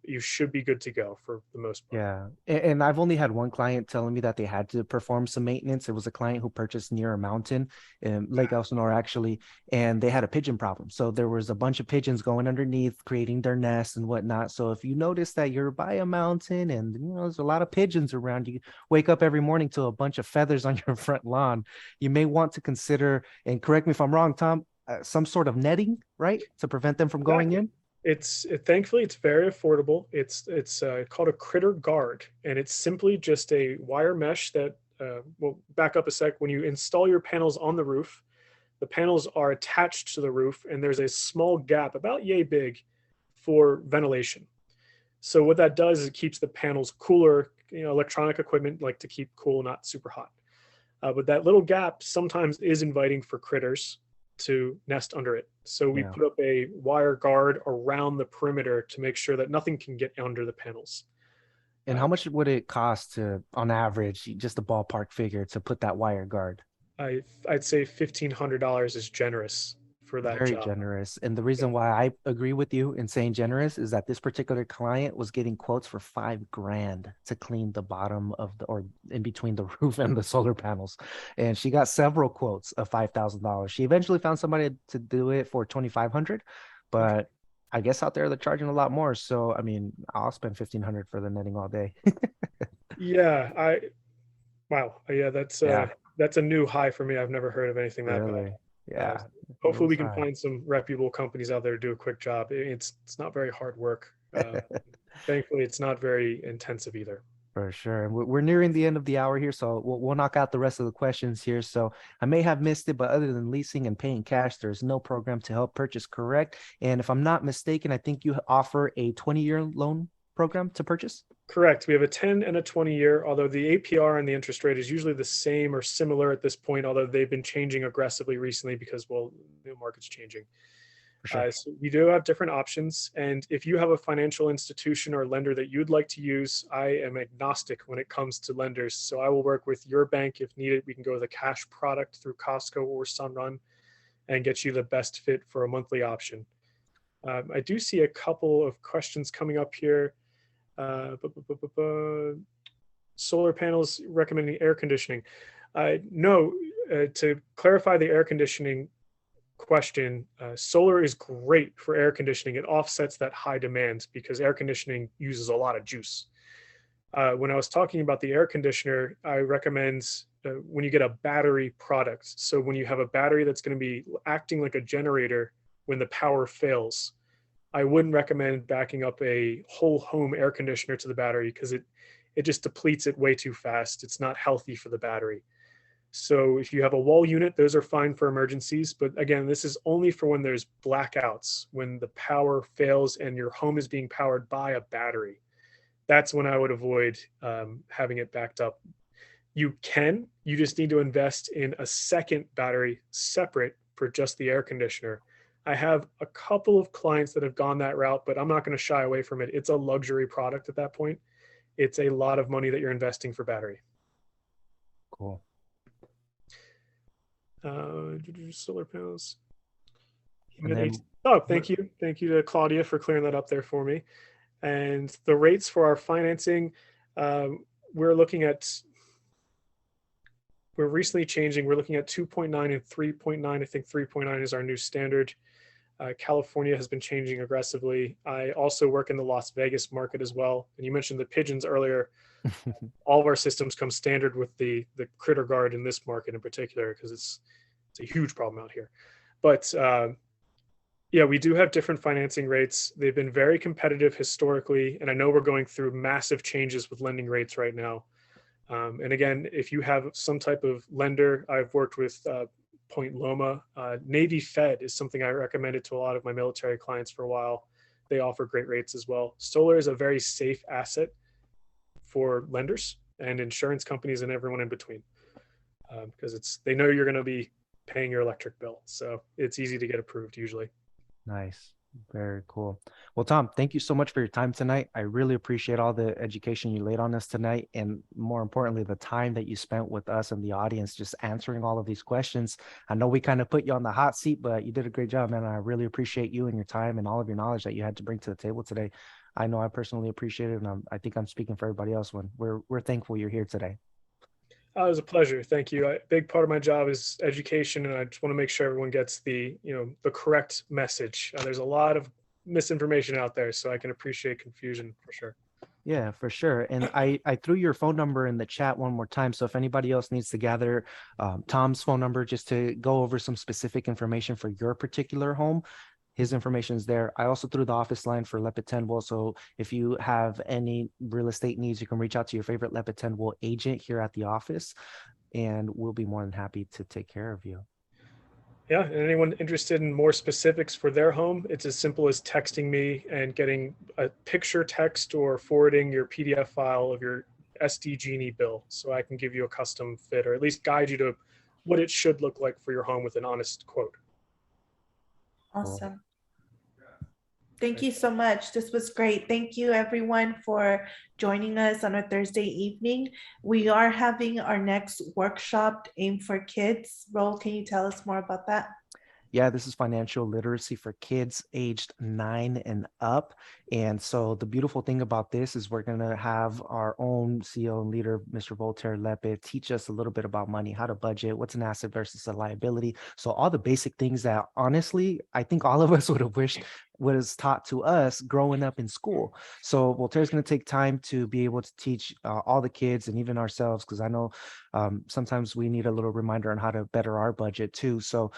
you should be good to go for the most part. Yeah. And I've only had one client telling me that they had to perform some maintenance. It was a client who purchased near a mountain in Lake Elsinore, actually, and they had a pigeon problem. So there was a bunch of pigeons going underneath, creating their nests and whatnot. So if you notice that you're by a mountain and, there's a lot of pigeons around, you wake up every morning to a bunch of feathers on your front lawn, you may want to consider, and correct me if I'm wrong, Tom, some sort of netting, right? To prevent them from going in. Thankfully it's very affordable. It's called a critter guard, and it's simply just a wire mesh that well, back up a sec. When you install your panels on the roof, the panels are attached to the roof, and there's a small gap about yay big for ventilation. So what that does is it keeps the panels cooler. Electronic equipment like to keep cool, not super hot. But that little gap sometimes is inviting for critters to nest under it. So we put up a wire guard around the perimeter to make sure that nothing can get under the panels. And how much would it cost to, on average, just a ballpark figure, to put that wire guard? I'd say $1,500 is generous for that Very job. generous. And the reason why I agree with you in saying generous is that this particular client was getting quotes for $5,000 to clean the bottom of or in between the roof and the solar panels. And she got several quotes of $5,000. She eventually found somebody to do it for $2,500, but I guess out there they're charging a lot more. So, I mean, I'll spend $1,500 for the netting all day. Wow. Yeah, that's a new high for me. I've never heard of anything that bad. Yeah. Hopefully we can find some reputable companies out there to do a quick job. It's not very hard work. Thankfully, it's not very intensive either. For sure. And we're nearing the end of the hour here, so we'll knock out the rest of the questions here. So I may have missed it, but other than leasing and paying cash, there's no program to help purchase, correct? And if I'm not mistaken, I think you offer a 20-year loan program to purchase? Correct. We have a 10 and a 20-year, although the APR and the interest rate is usually the same or similar at this point, although they've been changing aggressively recently because, well, the market's changing. Sure. So we do have different options. And if you have a financial institution or lender that you'd like to use, I am agnostic when it comes to lenders. So I will work with your bank if needed. We can go with a cash product through Costco or Sunrun and get you the best fit for a monthly option. I do see a couple of questions coming up here. Solar panels recommending air conditioning. No, to clarify the air conditioning question, solar is great for air conditioning. It offsets that high demand because air conditioning uses a lot of juice. When I was talking about the air conditioner, I recommend when you get a battery product. So when you have a battery that's going to be acting like a generator when the power fails, I wouldn't recommend backing up a whole home air conditioner to the battery because it just depletes it way too fast. It's not healthy for the battery. So if you have a wall unit, those are fine for emergencies. But again, this is only for when there's blackouts, when the power fails and your home is being powered by a battery. That's when I would avoid having it backed up. You just need to invest in a second battery separate for just the air conditioner. I have a couple of clients that have gone that route, but I'm not going to shy away from it. It's a luxury product at that point. It's a lot of money that you're investing for battery. Cool. Solar panels. Then, Thank you. Thank you to Claudia for clearing that up there for me. And the rates for our financing, we're recently changing. We're looking at 2.9 and 3.9. I think 3.9 is our new standard. California has been changing aggressively. I also work in the Las Vegas market as well. And you mentioned the pigeons earlier. All of our systems come standard with the critter guard in this market in particular, because it's a huge problem out here. But yeah, we do have different financing rates. They've been very competitive historically. And I know we're going through massive changes with lending rates right now. And again, if you have some type of lender, I've worked with Point Loma. Navy Fed is something I recommended to a lot of my military clients for a while. They offer great rates as well. Solar is a very safe asset for lenders and insurance companies and everyone in between, because they know you're going to be paying your electric bill. So it's easy to get approved usually. Nice. Very cool. Well, Tom, thank you so much for your time tonight. I really appreciate all the education you laid on us tonight, and more importantly, the time that you spent with us and the audience just answering all of these questions. I know we kind of put you on the hot seat, but you did a great job, man. I really appreciate you and your time and all of your knowledge that you had to bring to the table today. I know I personally appreciate it, and I think I'm speaking for everybody else when we're thankful you're here today. It was a pleasure. Thank you. A big part of my job is education, and I just want to make sure everyone gets the correct message. There's a lot of misinformation out there, so I can appreciate confusion for sure. Yeah, for sure. And I threw your phone number in the chat one more time. So if anybody else needs to gather Tom's phone number just to go over some specific information for your particular home, his information is there. I also threw the office line for Lepe Tendwell. So if you have any real estate needs, you can reach out to your favorite Lepe Tendwell agent here at the office, and we'll be more than happy to take care of you. Yeah, and anyone interested in more specifics for their home, it's as simple as texting me and getting a picture text or forwarding your PDF file of your SD Genie bill so I can give you a custom fit or at least guide you to what it should look like for your home with an honest quote. Awesome. Thank you so much. This was great. Thank you everyone for joining us on a Thursday evening. We are having our next workshop aimed for kids. Roel, can you tell us more about that? Yeah, this is financial literacy for kids aged 9 and up. And so the beautiful thing about this is we're going to have our own CEO and leader, Mr. Voltaire Lepe, teach us a little bit about money, how to budget, what's an asset versus a liability. So all the basic things that honestly, I think all of us would have wished was taught to us growing up in school. So Voltaire's going to take time to be able to teach all the kids and even ourselves, because I know sometimes we need a little reminder on how to better our budget too. So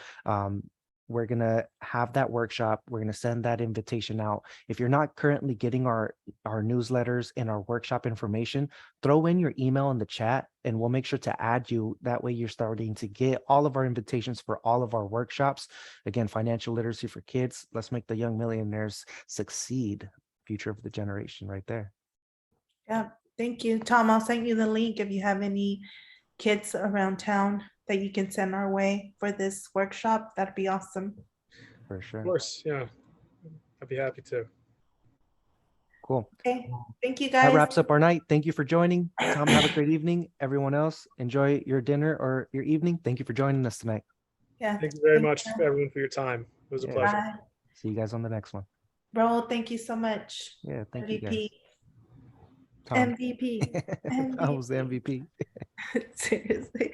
we're going to have that workshop. We're going to send that invitation out. If you're not currently getting our newsletters and our workshop information, throw in your email in the chat and we'll make sure to add you. That way you're starting to get all of our invitations for all of our workshops. Again, financial literacy for kids. Let's make the young millionaires succeed. Future of the generation right there. Yeah, thank you. Tom, I'll send you the link if you have any kids around town that you can send our way for this workshop. That'd be awesome. For sure. Of course, yeah. I'd be happy to. Cool. Okay, thank you guys. That wraps up our night. Thank you for joining. Tom, have a great evening. Everyone else, enjoy your dinner or your evening. Thank you for joining us tonight. Yeah. Thank you very much, everyone, for your time. It was a pleasure. Bye. See you guys on the next one. Roel, thank you so much. Yeah, thank you guys. MVP. Tom. MVP. I was the MVP. Seriously.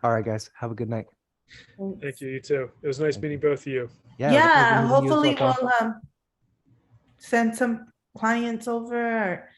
All right, guys. Have a good night. Thank you. You too. It was nice meeting both of you. Yeah, hopefully we'll send some clients over or,